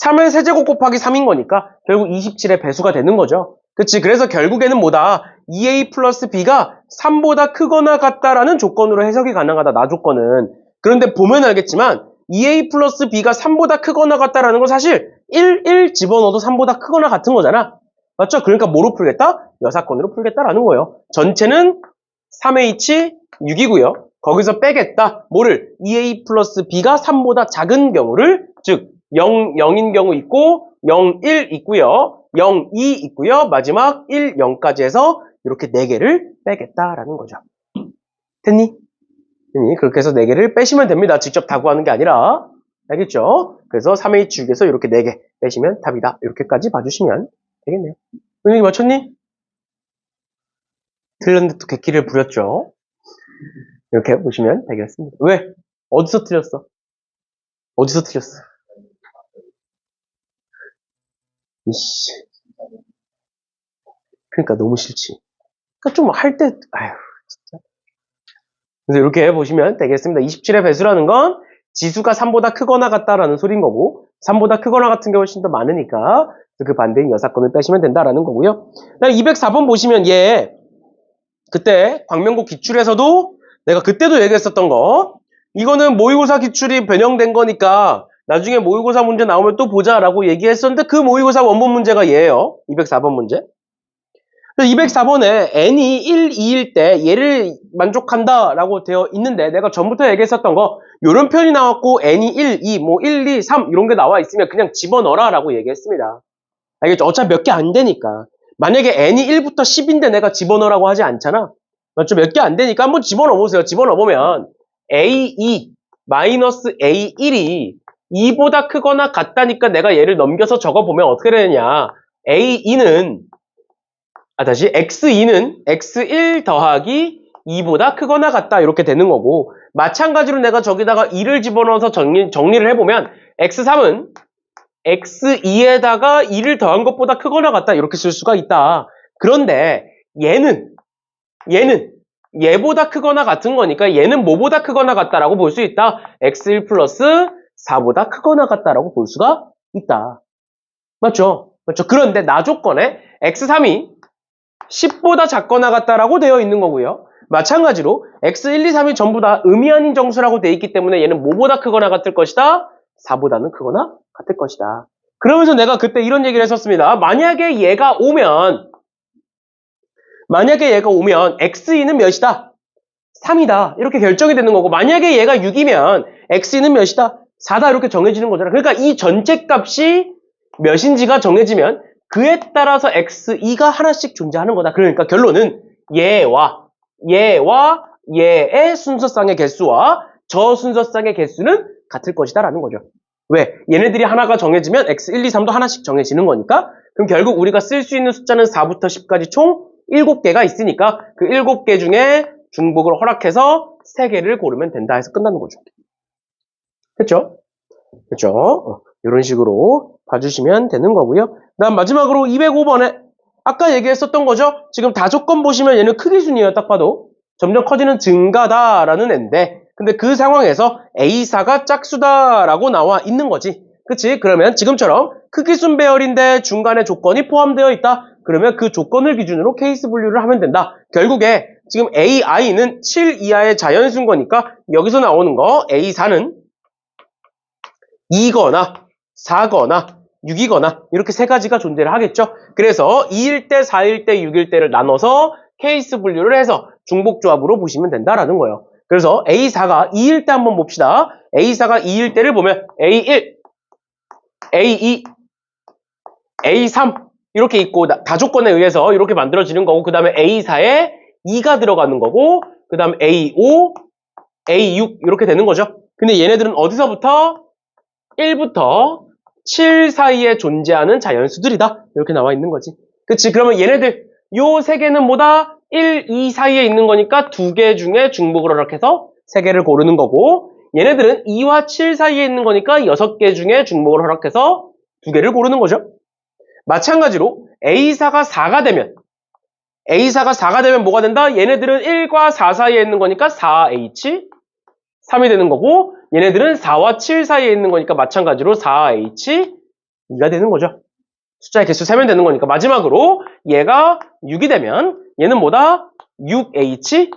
3의 세제곱 곱하기 3인 거니까 결국 27의 배수가 되는 거죠. 그치? 그래서 결국에는 뭐다? 2A 플러스 B가 3보다 크거나 같다라는 조건으로 해석이 가능하다. 나 조건은. 그런데 보면 알겠지만 2A 플러스 B가 3보다 크거나 같다라는 건 사실 1 집어넣어도 3보다 크거나 같은 거잖아. 맞죠? 그러니까 뭐로 풀겠다? 여사건으로 풀겠다라는 거예요. 전체는 3H 6이고요. 거기서 빼겠다. 뭐를? 2A 플러스 B가 3보다 작은 경우를, 즉 0, 0인 경우 있고 0, 1 있고요. 0, 2 있고요. 마지막 1, 0까지 해서 이렇게 4개를 빼겠다라는 거죠. 됐니? 그렇게 해서 4개를 빼시면 됩니다. 직접 다 구하는 게 아니라. 알겠죠? 그래서 3H6에서 이렇게 4개 빼시면 답이다. 이렇게까지 봐주시면 되겠네요. 은영이 맞췄니? 틀렸는데 또 객기를 부렸죠? 이렇게 보시면 되겠습니다. 왜? 어디서 틀렸어? 어디서 틀렸어? 이씨. 그러니까 너무 싫지. 그러니까 좀 할 때, 아휴, 진짜. 그래서 이렇게 보시면 되겠습니다. 27의 배수라는 건 지수가 3보다 크거나 같다라는 소리인 거고, 3보다 크거나 같은 게 훨씬 더 많으니까 그 반대인 여사건을 빼시면 된다라는 거고요. 204번 보시면 얘 그때 광명고 기출에서도 내가 그때도 얘기했었던 거, 이거는 모의고사 기출이 변형된 거니까 나중에 모의고사 문제 나오면 또 보자라고 얘기했었는데 그 모의고사 원본 문제가 얘예요. 204번 문제. 204번에 n이 1, 2일 때 얘를 만족한다라고 되어 있는데 내가 전부터 얘기했었던 거 이런 표현이 나왔고 n이 1, 2, 뭐 1, 2, 3 이런 게 나와 있으면 그냥 집어넣어라 라고 얘기했습니다. 알겠죠? 어차피 몇 개 안 되니까. 만약에 n이 1부터 10인데 내가 집어넣으라고 하지 않잖아. 맞죠? 몇 개 안 되니까 한번 집어넣어보세요. 집어넣어보면 A2 마이너스 A1이 2보다 크거나 같다니까 내가 얘를 넘겨서 적어보면 어떻게 되느냐. A2는 X2는 X1 더하기 2보다 크거나 같다 이렇게 되는 거고, 마찬가지로 내가 저기다가 2를 집어넣어서 정리를 해보면 X3은 X2에다가 2를 더한 것보다 크거나 같다 이렇게 쓸 수가 있다. 그런데 얘는 얘보다 크거나 같은 거니까 얘는 뭐보다 크거나 같다라고 볼 수 있다. X1 플러스 4보다 크거나 같다라고 볼 수가 있다. 맞죠? 맞죠? 그런데 나 조건에 X3이 10보다 작거나 같다라고 되어 있는 거고요. 마찬가지로 X1, 2, 3이 전부 다 의미 아닌 정수라고 되어 있기 때문에 얘는 뭐보다 크거나 같을 것이다? 4보다는 크거나 같을 것이다. 그러면서 내가 그때 이런 얘기를 했었습니다. 만약에 얘가 오면 X2는 몇이다? 3이다. 이렇게 결정이 되는 거고, 만약에 얘가 6이면 X2는 몇이다? 4다. 이렇게 정해지는 거잖아. 그러니까 이 전체 값이 몇인지가 정해지면 그에 따라서 X2가 하나씩 존재하는 거다. 그러니까 결론은 얘와 얘의 순서쌍의 개수와 저 순서쌍의 개수는 같을 것이다 라는 거죠. 왜? 얘네들이 하나가 정해지면 X1, 2, 3도 하나씩 정해지는 거니까, 그럼 결국 우리가 쓸 수 있는 숫자는 4부터 10까지 총 7개가 있으니까 그 7개 중에 중복을 허락해서 3개를 고르면 된다 해서 끝나는 거죠. 그렇죠? 그렇죠? 이런 식으로 봐주시면 되는 거고요. 다음 마지막으로 205번에 아까 얘기했었던 거죠. 지금 다조건 보시면 얘는 크기순이에요. 딱 봐도 점점 커지는 증가다라는 애인데, 근데 그 상황에서 A사가 짝수다라고 나와 있는 거지. 그치? 그러면 지금처럼 크기순 배열인데 중간에 조건이 포함되어 있다. 그러면 그 조건을 기준으로 케이스 분류를 하면 된다. 결국에 지금 AI는 7 이하의 자연수인 거니까 여기서 나오는 거 A4는 2거나 4거나 6이거나 이렇게 세 가지가 존재를 하겠죠. 그래서 2일 때, 4일 때, 6일 때를 나눠서 케이스 분류를 해서 중복조합으로 보시면 된다라는 거예요. 그래서 A4가 2일 때 한번 봅시다. A4가 2일 때를 보면 A1, A2, A3 이렇게 있고 다조건에 의해서 이렇게 만들어지는 거고 그 다음에 A4에 2가 들어가는 거고 그 다음 A5, A6 이렇게 되는 거죠. 근데 얘네들은 어디서부터? 1부터 7 사이에 존재하는 자연수들이다. 이렇게 나와 있는 거지. 그치? 그러면 얘네들 요 세 개는 뭐다? 1, 2 사이에 있는 거니까 두 개 중에 중복을 허락해서 세 개를 고르는 거고 얘네들은 2와 7 사이에 있는 거니까 6개 중에 중복을 허락해서 두 개를 고르는 거죠. 마찬가지로 A4가 4가 되면 뭐가 된다? 얘네들은 1과 4 사이에 있는 거니까 4H 3이 되는 거고 얘네들은 4와 7 사이에 있는 거니까 마찬가지로 4H 2가 되는 거죠. 숫자의 개수 세면 되는 거니까 마지막으로 얘가 6이 되면 얘는 뭐다? 6H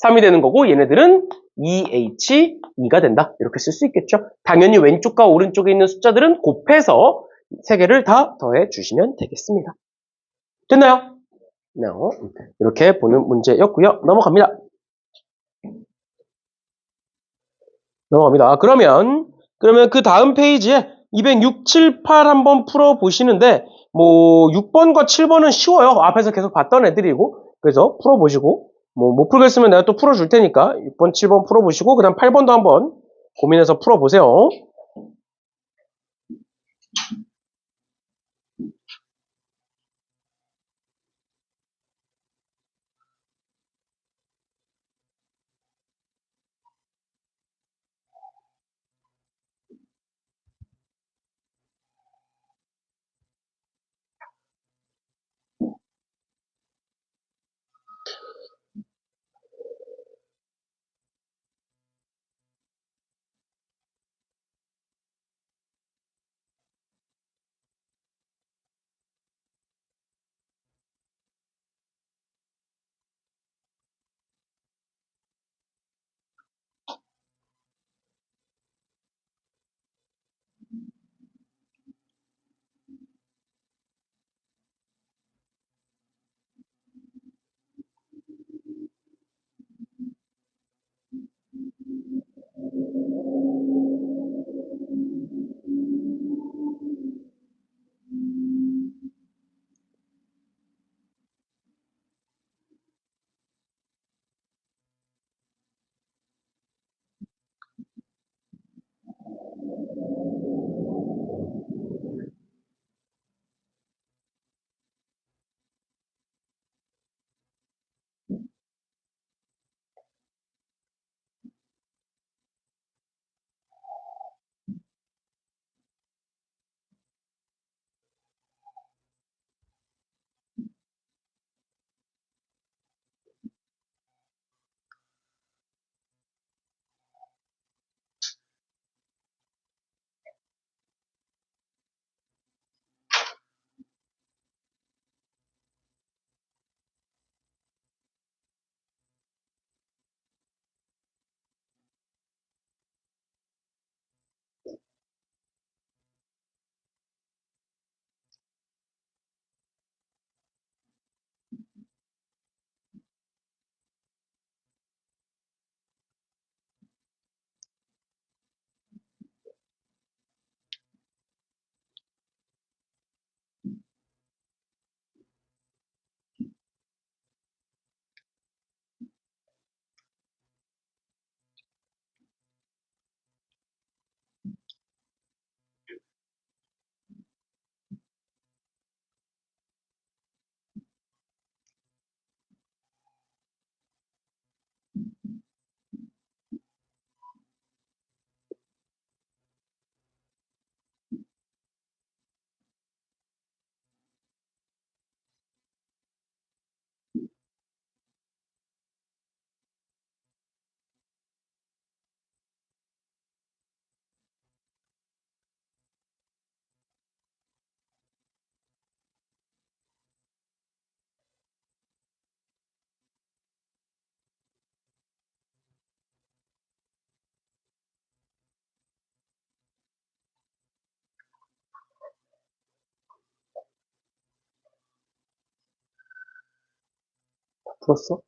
3이 되는 거고 얘네들은 2H 2가 된다. 이렇게 쓸 수 있겠죠. 당연히 왼쪽과 오른쪽에 있는 숫자들은 곱해서 세 개를 다 더해 주시면 되겠습니다. 됐나요? 네, 이렇게 보는 문제였고요. 넘어갑니다. 그러면 그 다음 페이지에 206, 7, 8 한번 풀어 보시는데 뭐 6번과 7번은 쉬워요. 앞에서 계속 봤던 애들이고 그래서 풀어 보시고 뭐 못 풀겠으면 내가 또 풀어 줄 테니까 6번, 7번 풀어 보시고 그다음 8번도 한번 고민해서 풀어 보세요. 풀었어?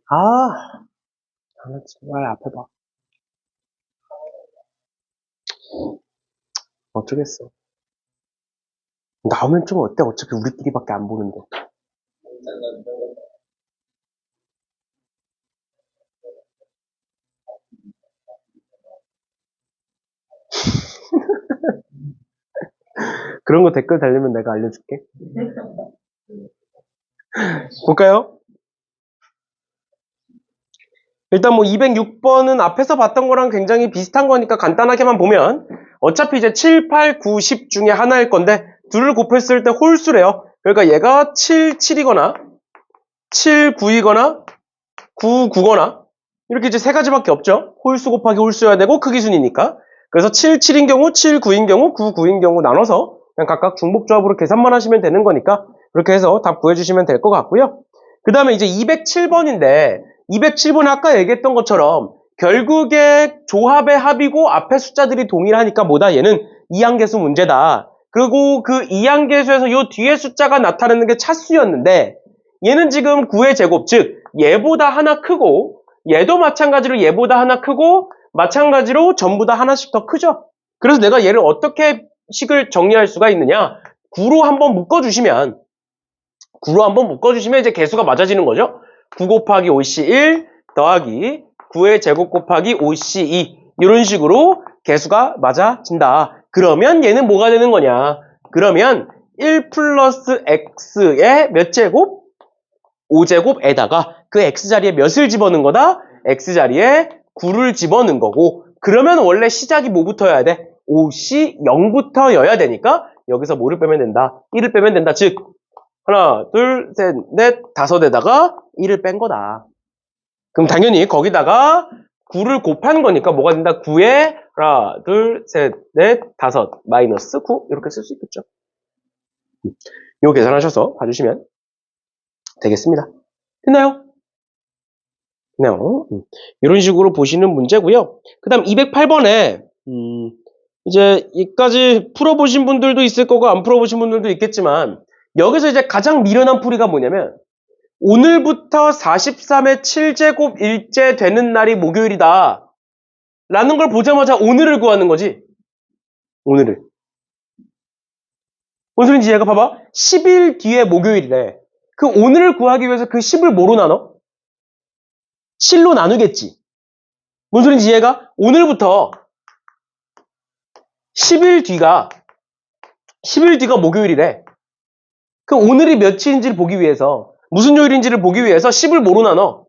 아, 정말 앞에 봐. 어쩌겠어. 나오면 좀 어때? 어차피 우리끼리밖에 안 보는데. 그런 거 댓글 달리면 내가 알려줄게. 볼까요? 일단 뭐 206번은 앞에서 봤던 거랑 굉장히 비슷한 거니까 간단하게만 보면 어차피 이제 7, 8, 9, 10 중에 하나일 건데 둘을 곱했을 때 홀수래요. 그러니까 얘가 7, 7이거나 7, 9이거나 9, 9거나 이렇게 이제 세 가지밖에 없죠. 홀수 곱하기 홀수여야 되고 크기 순이니까. 그래서 7, 7인 경우, 7, 9인 경우, 9, 9인 경우 나눠서 그냥 각각 중복조합으로 계산만 하시면 되는 거니까 그렇게 해서 답 구해주시면 될 것 같고요. 그 다음에 이제 207번인데 207번에 아까 얘기했던 것처럼 결국에 조합의 합이고 앞에 숫자들이 동일하니까 뭐다 얘는 이항계수 문제다. 그리고 그 이항계수에서 요 뒤에 숫자가 나타나는 게 차수였는데 얘는 지금 9의 제곱, 즉 얘보다 하나 크고 얘도 마찬가지로 얘보다 하나 크고 마찬가지로 전부 다 하나씩 더 크죠. 그래서 내가 얘를 어떻게 식을 정리할 수가 있느냐. 9로 한번 묶어주시면 이제 개수가 맞아지는 거죠. 9 곱하기 5C 1 더하기 9의 제곱 곱하기 5C 2 이런 식으로 개수가 맞아진다. 그러면 얘는 뭐가 되는 거냐? 그러면 1 플러스 x의 몇 제곱? 5제곱에다가 그 x자리에 몇을 집어넣은 거다? x자리에 9를 집어넣은 거고, 그러면 원래 시작이 뭐부터여야 돼? 5시 0부터여야 되니까 여기서 뭐를 빼면 된다? 1을 빼면 된다. 즉 하나, 둘, 셋, 넷, 다섯에다가 1을 뺀 거다. 그럼 당연히 거기다가 9를 곱한 거니까 뭐가 된다? 9에 하나, 둘, 셋, 넷, 다섯, 마이너스 9 이렇게 쓸 수 있겠죠. 이거 계산하셔서 봐주시면 되겠습니다. 됐나요? 됐나요? 이런 식으로 보시는 문제고요. 그 다음 208번에 이제 여기까지 풀어보신 분들도 있을 거고 안 풀어보신 분들도 있겠지만, 여기서 이제 가장 미련한 풀이가 뭐냐면 오늘부터 43의 7제곱 일째 되는 날이 목요일이다 라는 걸 보자마자 오늘을 구하는 거지. 오늘을. 뭔 소린지 얘가 봐봐. 10일 뒤에 목요일이래. 그 오늘을 구하기 위해서 그 10을 뭐로 나눠? 7로 나누겠지. 뭔 소린지 이해가? 오늘부터 10일 뒤가 목요일이래. 그 오늘이 며칠인지를 보기 위해서, 무슨 요일인지를 보기 위해서 10을 뭐로 나눠?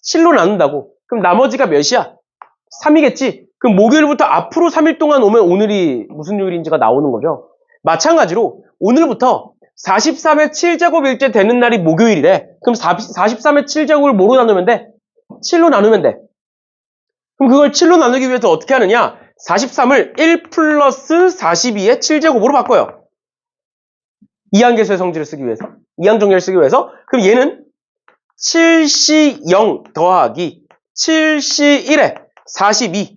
7로 나눈다고. 그럼 나머지가 몇이야? 3이겠지? 그럼 목요일부터 앞으로 3일 동안 오면 오늘이 무슨 요일인지가 나오는 거죠. 마찬가지로 오늘부터 43의 7제곱일째 되는 날이 목요일이래. 그럼 43의 7제곱을 뭐로 나누면 돼? 7로 나누면 돼. 그럼 그걸 7로 나누기 위해서 어떻게 하느냐? 43을 1 플러스 42의 7제곱으로 바꿔요. 이항계수의 성질을 쓰기 위해서, 이항정리를 쓰기 위해서. 그럼 얘는 7C0 더하기 7C1에 42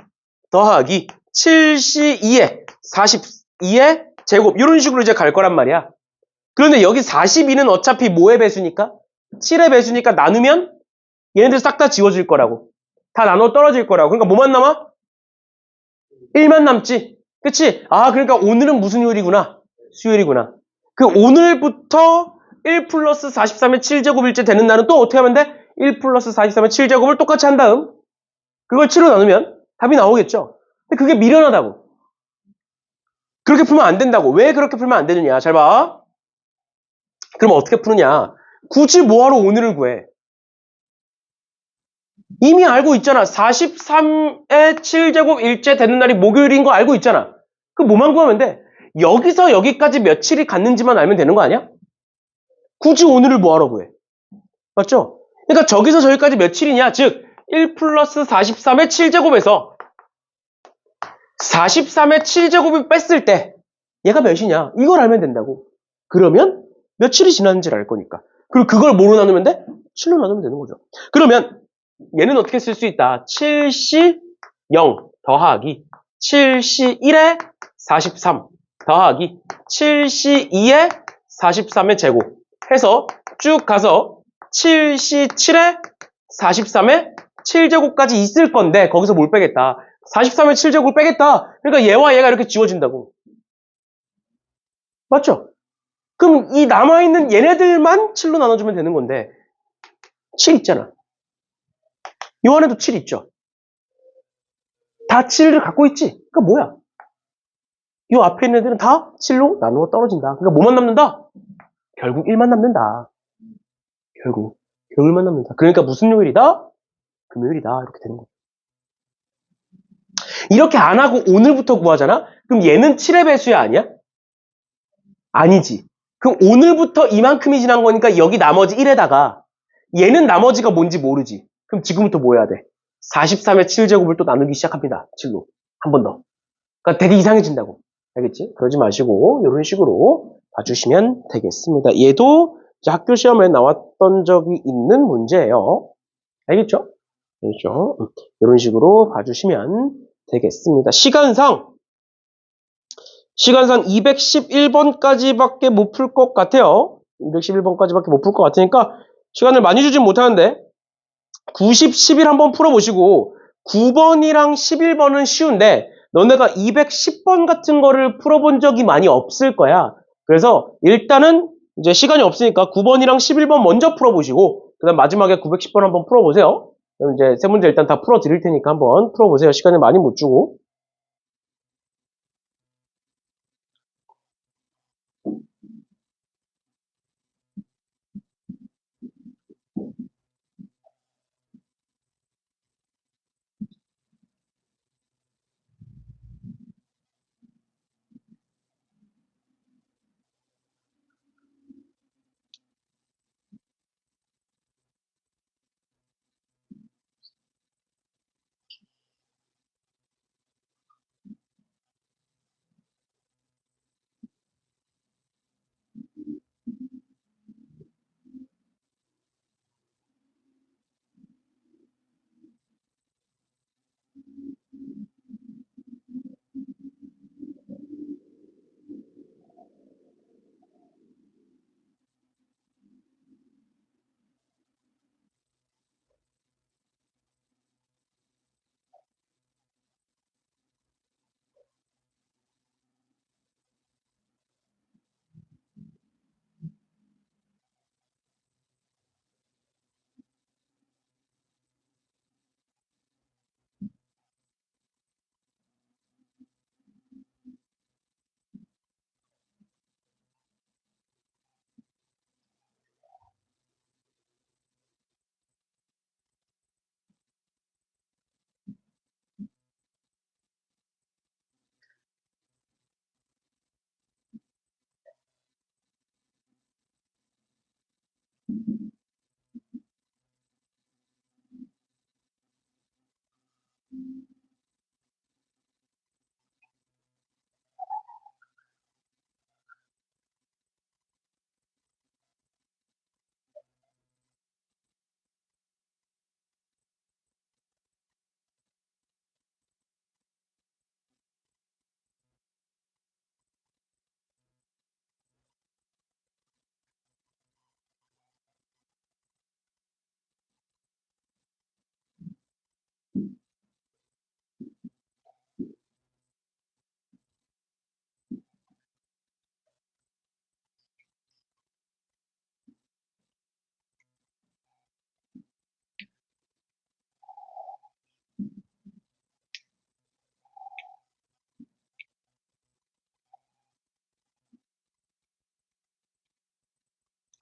더하기 7C2에 42의 제곱, 이런 식으로 이제 갈 거란 말이야. 그런데 여기 42는 어차피 뭐의 배수니까? 7의 배수니까 나누면 얘네들 싹 다 지워질 거라고. 다 나눠 떨어질 거라고. 그러니까 뭐만 남아? 1만 남지. 그치? 아, 그러니까 오늘은 무슨 요일이구나? 수요일이구나. 그 오늘부터 1 플러스 43의 7제곱일째 되는 날은 또 어떻게 하면 돼? 1 플러스 43의 7제곱을 똑같이 한 다음 그걸 7로 나누면 답이 나오겠죠. 근데 그게 미련하다고. 그렇게 풀면 안 된다고. 왜 그렇게 풀면 안 되느냐? 잘 봐. 그럼 어떻게 푸느냐? 굳이 뭐하러 오늘을 구해? 이미 알고 있잖아. 43의 7제곱 일째 되는 날이 목요일인 거 알고 있잖아. 그 뭐만 구하면 돼? 여기서 여기까지 며칠이 갔는지만 알면 되는 거 아니야? 굳이 오늘을 뭐하러 구해? 맞죠? 그러니까 저기서 저기까지 며칠이냐? 즉 1 플러스 43의 7제곱에서 43의 7제곱을 뺐을 때 얘가 몇이냐? 이걸 알면 된다고. 그러면 며칠이 지났는지를 알 거니까. 그리고 그걸 뭐로 나누면 돼? 7로 나누면 되는 거죠. 그러면 얘는 어떻게 쓸 수 있다? 7C0 더하기 7C1에 43 더하기 7C2에 43의 제곱 해서 쭉 가서 7C7에 43의 7제곱까지 있을 건데 거기서 뭘 빼겠다? 43의 7제곱을 빼겠다. 그러니까 얘와 얘가 이렇게 지워진다고. 맞죠? 그럼 이 남아있는 얘네들만 7로 나눠주면 되는 건데 7 있잖아. 요 안에도 7 있죠? 다 7을 갖고 있지? 그러니까 뭐야? 요 앞에 있는 애들은 다 7로 나누어 떨어진다. 그러니까 뭐만 남는다? 결국 1만 남는다. 결국 1만 남는다. 그러니까 무슨 요일이다? 금요일이다. 이렇게 되는 거야. 이렇게 안 하고 오늘부터 구하잖아? 그럼 얘는 7의 배수야 아니야? 아니지. 그럼 오늘부터 이만큼이 지난 거니까 여기 나머지 1에다가 얘는 나머지가 뭔지 모르지. 그럼 지금부터 뭐 해야 돼? 43의 7제곱을 또 나누기 시작합니다. 7로. 한 번 더. 그러니까 되게 이상해진다고. 알겠지? 그러지 마시고 이런 식으로 봐주시면 되겠습니다. 얘도 이제 학교 시험에 나왔던 적이 있는 문제예요. 알겠죠? 알겠죠? 이런 식으로 봐주시면 되겠습니다. 시간상 211번까지밖에 못 풀 것 같아요. 211번까지밖에 못 풀 것 같으니까 시간을 많이 주진 못하는데 90, 11 한번 풀어보시고 9번이랑 11번은 쉬운데 너네가 210번 같은 거를 풀어본 적이 많이 없을 거야. 그래서 일단은 이제 시간이 없으니까 9번이랑 11번 먼저 풀어보시고 그 다음 마지막에 910번 한번 풀어보세요. 그럼 이제 세 문제 일단 다 풀어드릴 테니까 한번 풀어보세요. 시간을 많이 못 주고.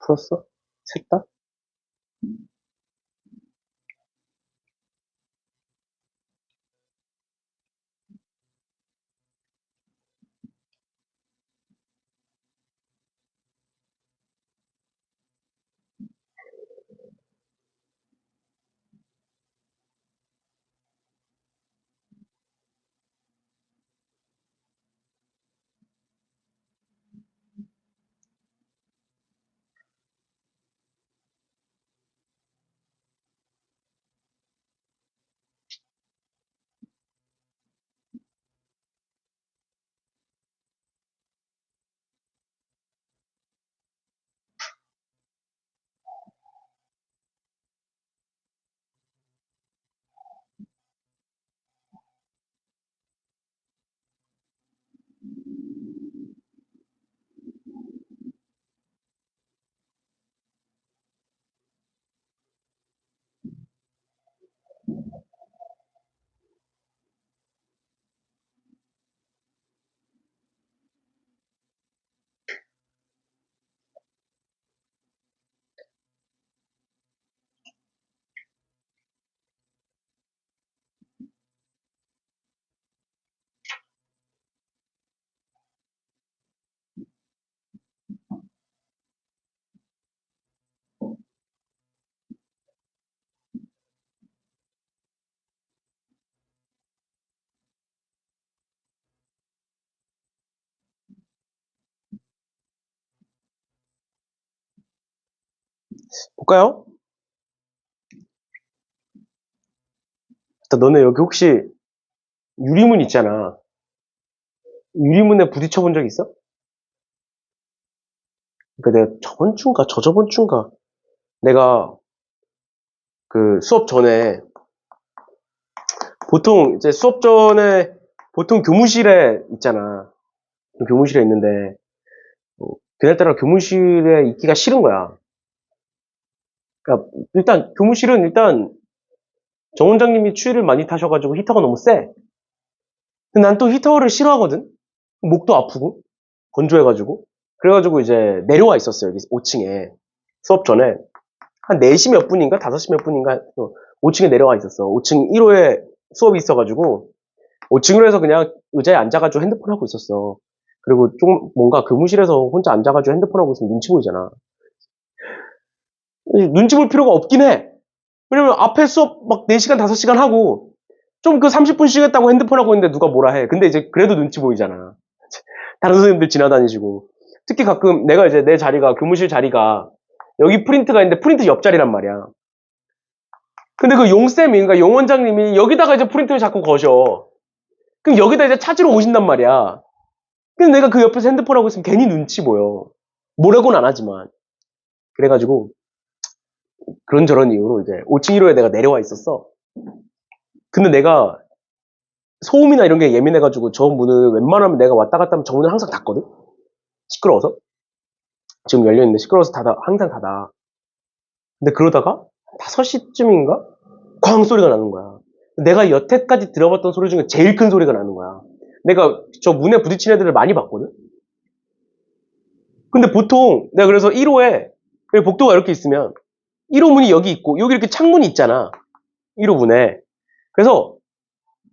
풀었어? 셋 다? 볼까요? 일단 너네 여기 혹시 유리문 있잖아. 유리문에 부딪혀 본 적 있어? 그러니까 내가 저번 주인가 저저번 주인가 내가 그 수업 전에 보통 이제 수업 전에 보통 교무실에 있잖아. 교무실에 있는데 그날따라 교무실에 있기가 싫은 거야. 그러니까 일단 교무실은 일단 정 원장님이 추위를 많이 타셔가지고 히터가 너무 세. 근데 난 또 히터를 싫어하거든. 목도 아프고 건조해가지고. 그래가지고 이제 내려와 있었어요. 여기 5층에 수업 전에 한 4시 몇 분인가 5시 몇 분인가 5층에 내려와 있었어. 5층 1호에 수업이 있어가지고 5층으로 해서 그냥 의자에 앉아가지고 핸드폰 하고 있었어. 그리고 좀 뭔가 교무실에서 혼자 앉아가지고 핸드폰 하고 있으면 눈치 보이잖아. 눈치 볼 필요가 없긴 해. 왜냐면 앞에 수업 막 4시간 5시간 하고 좀 그 30분 쉬겠다고 핸드폰 하고 있는데 누가 뭐라 해. 근데 이제 그래도 눈치 보이잖아. 다른 선생님들 지나다니시고. 특히 가끔 내가 이제 내 자리가 교무실 자리가 여기 프린트가 있는데 프린트 옆자리란 말이야. 근데 그 용쌤이 그러니까 용 원장님이 여기다가 이제 프린트를 자꾸 거셔. 그럼 여기다 이제 찾으러 오신단 말이야. 근데 내가 그 옆에서 핸드폰 하고 있으면 괜히 눈치 보여. 뭐라고는 안 하지만. 그래가지고 그런저런 이유로 이제 5층 1호에 내가 내려와 있었어. 근데 내가 소음이나 이런 게 예민해가지고 저 문을 웬만하면 내가 왔다 갔다 하면 저 문을 항상 닫거든? 시끄러워서. 지금 열려있는데 시끄러워서 항상 닫아. 근데 그러다가 5시쯤인가? 쾅 소리가 나는 거야. 내가 여태까지 들어봤던 소리 중에 제일 큰 소리가 나는 거야. 내가 저 문에 부딪힌 애들을 많이 봤거든? 근데 보통 내가 그래서 1호에 복도가 이렇게 있으면 1호 문이 여기 있고 여기 이렇게 창문이 있잖아. 1호 문에. 그래서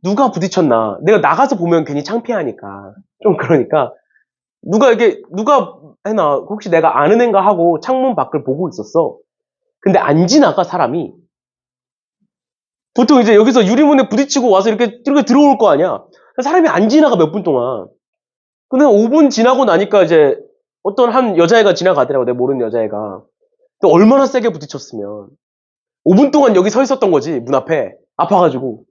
누가 부딪혔나. 내가 나가서 보면 괜히 창피하니까. 좀 그러니까 누가 해나 혹시 내가 아는 애인가 하고 창문 밖을 보고 있었어. 근데 안 지나가, 사람이. 보통 이제 여기서 유리문에 부딪히고 와서 이렇게 들어올 거 아니야. 사람이 안 지나가, 몇 분 동안. 근데 5분 지나고 나니까 이제 어떤 한 여자애가 지나가더라고, 내가 모르는 여자애가. 또 얼마나 세게 부딪혔으면. 5분 동안 여기 서 있었던 거지, 문 앞에. 아파가지고.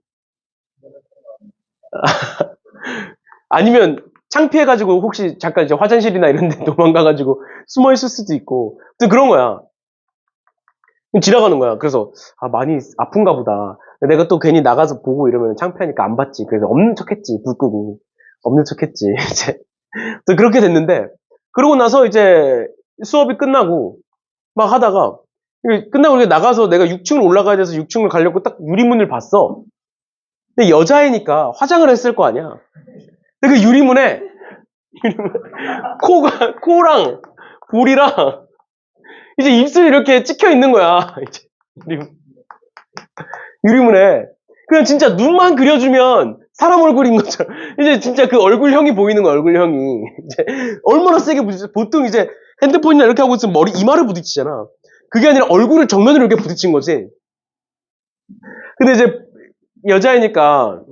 아니면 창피해가지고 혹시 잠깐 이제 화장실이나 이런 데 도망가가지고 숨어 있을 수도 있고. 또 그런 거야. 지나가는 거야. 그래서, 많이 아픈가 보다. 내가 또 괜히 나가서 보고 이러면 창피하니까 안 봤지. 그래서 없는 척 했지. 불 끄고. 없는 척 했지. 이제. 또 그렇게 됐는데, 그러고 나서 이제 수업이 끝나고, 막 하다가, 끝나고 이렇게 나가서 내가 6층을 올라가야 돼서 6층을 가려고 딱 유리문을 봤어. 근데 여자애니까 화장을 했을 거 아니야. 근데 그 유리문에, 코랑 볼이랑, 이제 입술이 이렇게 찍혀 있는 거야. 이제 유리문에. 그냥 진짜 눈만 그려주면 사람 얼굴인 것처럼. 이제 진짜 그 얼굴형이 보이는 거야, 얼굴형이. 이제 얼마나 세게 부딪혀. 보통 이제 핸드폰이나 이렇게 하고 있으면 머리, 이마를 부딪히잖아. 그게 아니라 얼굴을 정면으로 이렇게 부딪힌 거지. 근데 이제 여자애니까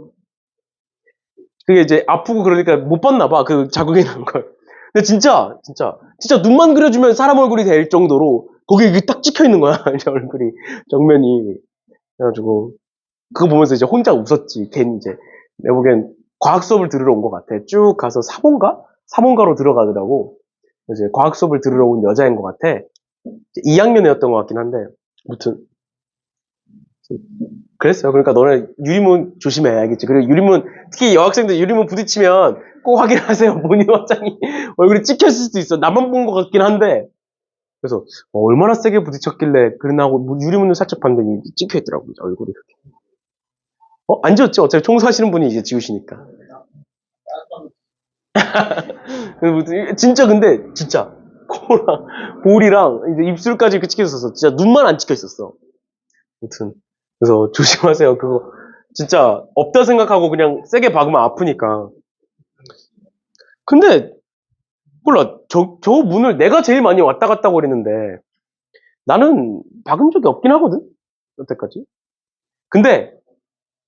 그게 이제 아프고 그러니까 못 봤나 봐. 그 자국이 난 걸. 근데 진짜 눈만 그려주면 사람 얼굴이 될 정도로 거기에 이게 딱 찍혀 있는 거야. 이제 얼굴이. 정면이. 그래가지고 그거 보면서 이제 혼자 웃었지. 괜히 이제 내가 보기엔 과학 수업을 들으러 온 것 같아. 쭉 가서 사본가? 사본가로 들어가더라고. 이제 과학 수업을 들으러 온 여자인 것 같아. 2학년이었던 것 같긴 한데, 아무튼 그랬어요. 그러니까 너네 유리문 조심해, 알겠지? 그리고 유리문, 특히 여학생들 유리문 부딪히면 꼭 확인하세요. 본인 화장이 얼굴이 찍혔을 수도 있어. 나만 본 것 같긴 한데. 그래서 얼마나 세게 부딪혔길래 그러나고 유리문을 살짝 봤는데 찍혀 있더라고요, 얼굴이. 안 지웠죠? 어차피 청소하시는 분이 이제 지우시니까. 진짜 근데 진짜 코랑 볼이랑 이제 입술까지 이렇게 찍혀 있었어. 진짜 눈만 안 찍혀 있었어. 아무튼 그래서 조심하세요. 그거 진짜 없다 생각하고 그냥 세게 박으면 아프니까. 근데 몰라, 저 문을 내가 제일 많이 왔다 갔다 거리는데 나는 박은 적이 없긴 하거든, 여태까지. 근데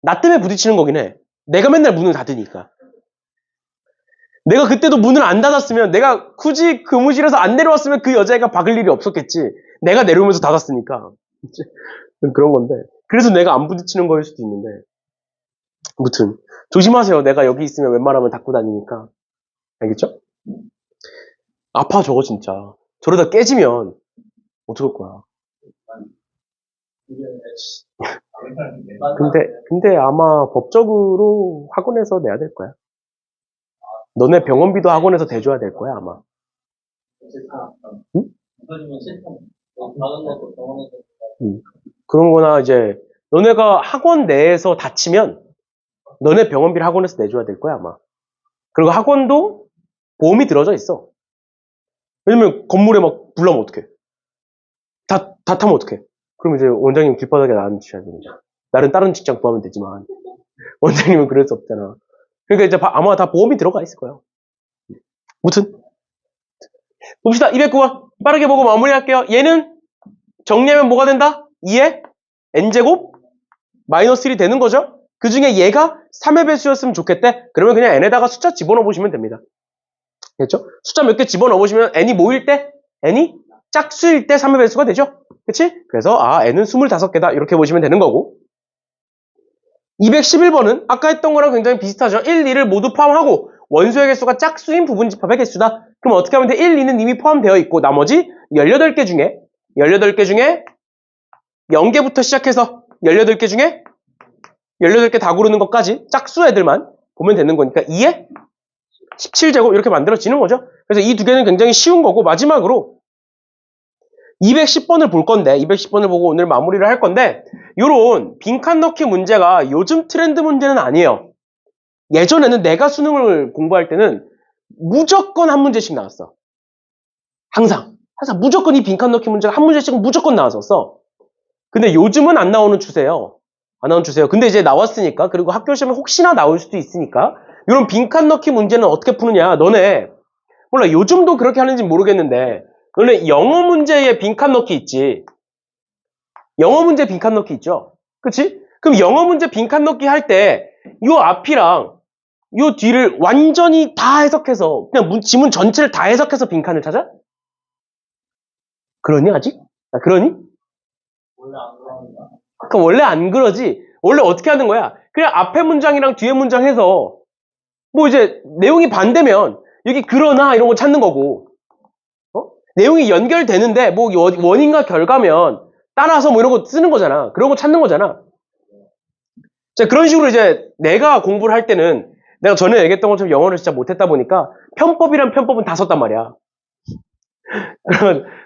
나 때문에 부딪히는 거긴 해. 내가 맨날 문을 닫으니까. 내가 그때도 문을 안 닫았으면, 내가 굳이 교무실에서 안 내려왔으면 그 여자애가 박을 일이 없었겠지. 내가 내려오면서 닫았으니까. 그런 건데. 그래서 내가 안 부딪히는 거일 수도 있는데. 아무튼 조심하세요. 내가 여기 있으면 웬만하면 닫고 다니니까. 알겠죠? 아파, 저거 진짜. 저러다 깨지면 어떡할 거야. 근데 아마 법적으로 학원에서 내야 될 거야. 너네 병원비도 학원에서 대줘야 될 거야, 아마. 응? 그런 거나 이제 너네가 학원 내에서 다치면 너네 병원비를 학원에서 내줘야 될 거야, 아마. 그리고 학원도 보험이 들어져 있어. 왜냐면 건물에 막 불나면 어떡해. 다 타면 어떡해. 그럼 이제 원장님 길바닥에 놔주셔야 됩니다. 나는 다른 직장 구하면 되지만 원장님은 그럴 수 없잖아. 그러니까 이제 아마 다 보험이 들어가 있을 거야. 무튼 봅시다. 209번 빠르게 보고 마무리할게요. 얘는 정리하면 뭐가 된다? 2에 n제곱 마이너스 1이 되는 거죠. 그 중에 얘가 3의 배수였으면 좋겠대. 그러면 그냥 n에다가 숫자 집어넣어 보시면 됩니다. 됐죠? 숫자 몇 개 집어넣어 보시면 n이 뭐일 때? n이 짝수일 때 3의 배수가 되죠? 그치? 그래서 n은 25개다 이렇게 보시면 되는 거고. 211번은 아까 했던 거랑 굉장히 비슷하죠. 1, 2를 모두 포함하고 원소의 개수가 짝수인 부분집합의 개수다. 그럼 어떻게 하면 돼? 1, 2는 이미 포함되어 있고 나머지 18개 중에 0개부터 시작해서 18개 중에 18개 다 고르는 것까지 짝수 애들만 보면 되는 거니까 2에 17제곱 이렇게 만들어지는 거죠. 그래서 이 두 개는 굉장히 쉬운 거고 마지막으로 210번을 볼 건데 210번을 보고 오늘 마무리를 할 건데 요런 빈칸 넣기 문제가 요즘 트렌드 문제는 아니에요. 예전에는 내가 수능을 공부할 때는 무조건 한 문제씩 나왔어. 항상 무조건 이 빈칸 넣기 문제가 한 문제씩은 무조건 나왔었어. 근데 요즘은 안 나오는 추세예요. 안 나오는 추세예요. 근데 이제 나왔으니까, 그리고 학교 시험에 혹시나 나올 수도 있으니까 이런 빈칸 넣기 문제는 어떻게 푸느냐. 너네 몰라, 요즘도 그렇게 하는지 모르겠는데 너네 영어 문제에 빈칸 넣기 있지. 영어 문제 빈칸 넣기 있죠? 그치? 그럼 영어 문제 빈칸 넣기 할 때 요 앞이랑 요 뒤를 완전히 다 해석해서 그냥 지문 전체를 다 해석해서 빈칸을 찾아? 그러니 아직? 아, 그러니? 그럼 원래 안 그러지. 원래 어떻게 하는 거야? 그냥 앞에 문장이랑 뒤에 문장 해서 뭐 이제 내용이 반대면 여기 그러나 이런 거 찾는 거고 내용이 연결되는데 뭐 원인과 결과면 따라서 뭐 이런 거 쓰는 거잖아. 그런 거 찾는 거잖아. 자, 그런 식으로 이제 내가 공부를 할 때는 내가 전에 얘기했던 것처럼 영어를 진짜 못했다 보니까 편법이란 편법은 다 썼단 말이야.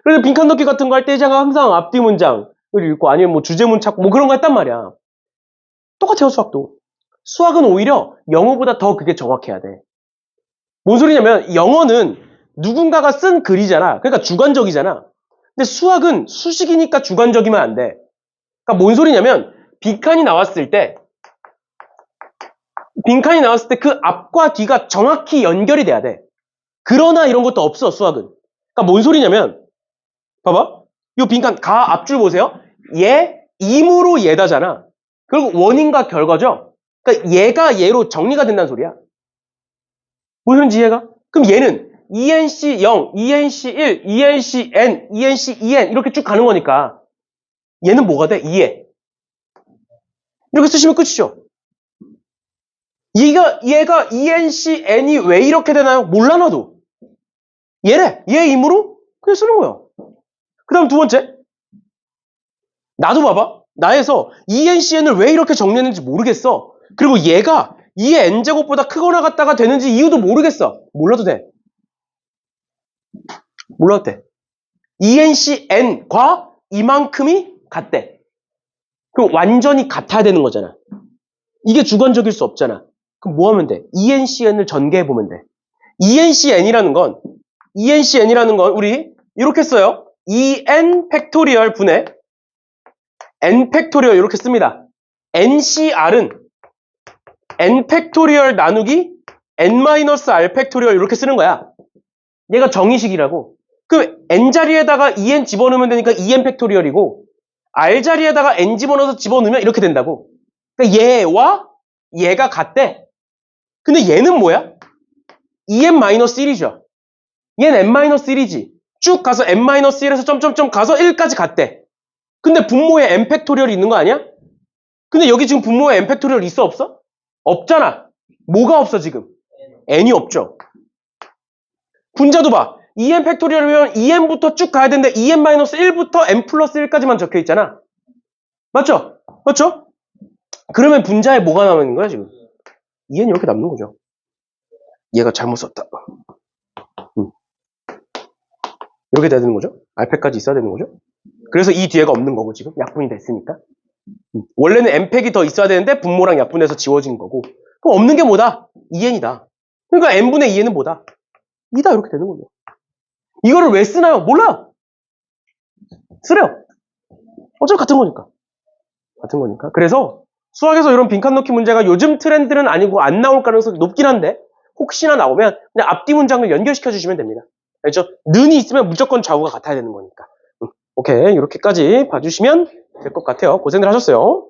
그래서 빈칸 넣기 같은 거 할 때 제가 항상 앞뒤 문장을 읽고 아니면 뭐 주제문 찾고 뭐 그런 거 했단 말이야. 똑같아요, 수학도. 수학은 오히려 영어보다 더 그게 정확해야 돼. 뭔 소리냐면 영어는 누군가가 쓴 글이잖아. 그러니까 주관적이잖아. 근데 수학은 수식이니까 주관적이면 안 돼. 그러니까 뭔 소리냐면 빈칸이 나왔을 때 그 앞과 뒤가 정확히 연결이 돼야 돼. 그러나 이런 것도 없어, 수학은. 그러니까 뭔 소리냐면 봐봐. 이 빈칸 가 앞줄 보세요. 얘 임으로 얘다잖아. 그리고 원인과 결과죠. 그러니까 얘가 얘로 정리가 된다는 소리야. 무슨 소리인지 이해가? 그럼 얘는 ENC 0, ENC 1, ENC N, ENC EN 이렇게 쭉 가는 거니까 얘는 뭐가 돼? 이해. 이렇게 쓰시면 끝이죠. 얘가 ENC N이 왜 이렇게 되나요? 몰라 나도. 얘래. 얘 임으로 그냥 쓰는 거야. 그 다음 두 번째. 나도 봐봐. 나에서 ENCN을 왜 이렇게 정리했는지 모르겠어. 그리고 얘가 E의 N제곱보다 크거나 같다가 되는지 이유도 모르겠어. 몰라도 돼. 몰라도 돼. ENCN과 이만큼이 같대. 그럼 완전히 같아야 되는 거잖아. 이게 주관적일 수 없잖아. 그럼 뭐 하면 돼? ENCN을 전개해보면 돼. ENCN이라는 건 우리 이렇게 써요. EN 팩토리얼 분의 N 팩토리얼 이렇게 씁니다. NCR은 N 팩토리얼 나누기 N-R 팩토리얼 이렇게 쓰는 거야. 얘가 정의식이라고. 그 N 자리에다가 EN 집어넣으면 되니까 EN 팩토리얼이고 R 자리에다가 N 집어넣어서 집어넣으면 이렇게 된다고. 그러니까 얘와 얘가 같대. 근데 얘는 뭐야? EN-1이죠. 얘는 N-1이지. 쭉 가서 N-1에서 점점점 가서 1까지 갔대. 근데 분모에 N 팩토리얼이 있는 거 아니야? 근데 여기 지금 분모에 N 팩토리얼 있어 없어? 없잖아. 뭐가 없어 지금? N이 없죠. 분자도 봐. EN 팩토리얼이면 EN부터 쭉 가야 되는데 EN-1부터 N 플러스 1까지만 적혀 있잖아. 맞죠? 맞죠? 그러면 분자에 뭐가 남아있는 거야 지금? EN이 이렇게 남는 거죠. 얘가 잘못 썼다. 이렇게 돼야 되는 거죠. R팩까지 있어야 되는 거죠. 그래서 이 뒤에가 없는 거고 지금 약분이 됐으니까. 원래는 N팩이 더 있어야 되는데 분모랑 약분해서 지워진 거고. 그럼 없는 게 뭐다? EN이다. 그러니까 N분의 2N은 뭐다? 2다 이렇게 되는 거죠. 이거를 왜 쓰나요? 몰라요. 쓰래요. 어차피 같은 거니까. 같은 거니까. 그래서 수학에서 이런 빈칸 넣기 문제가 요즘 트렌드는 아니고 안 나올 가능성이 높긴 한데 혹시나 나오면 그냥 앞뒤 문장을 연결시켜 주시면 됩니다. 알죠? 는이 있으면 무조건 좌우가 같아야 되는 거니까. 오케이. 이렇게까지 봐주시면 될 것 같아요. 고생들 하셨어요.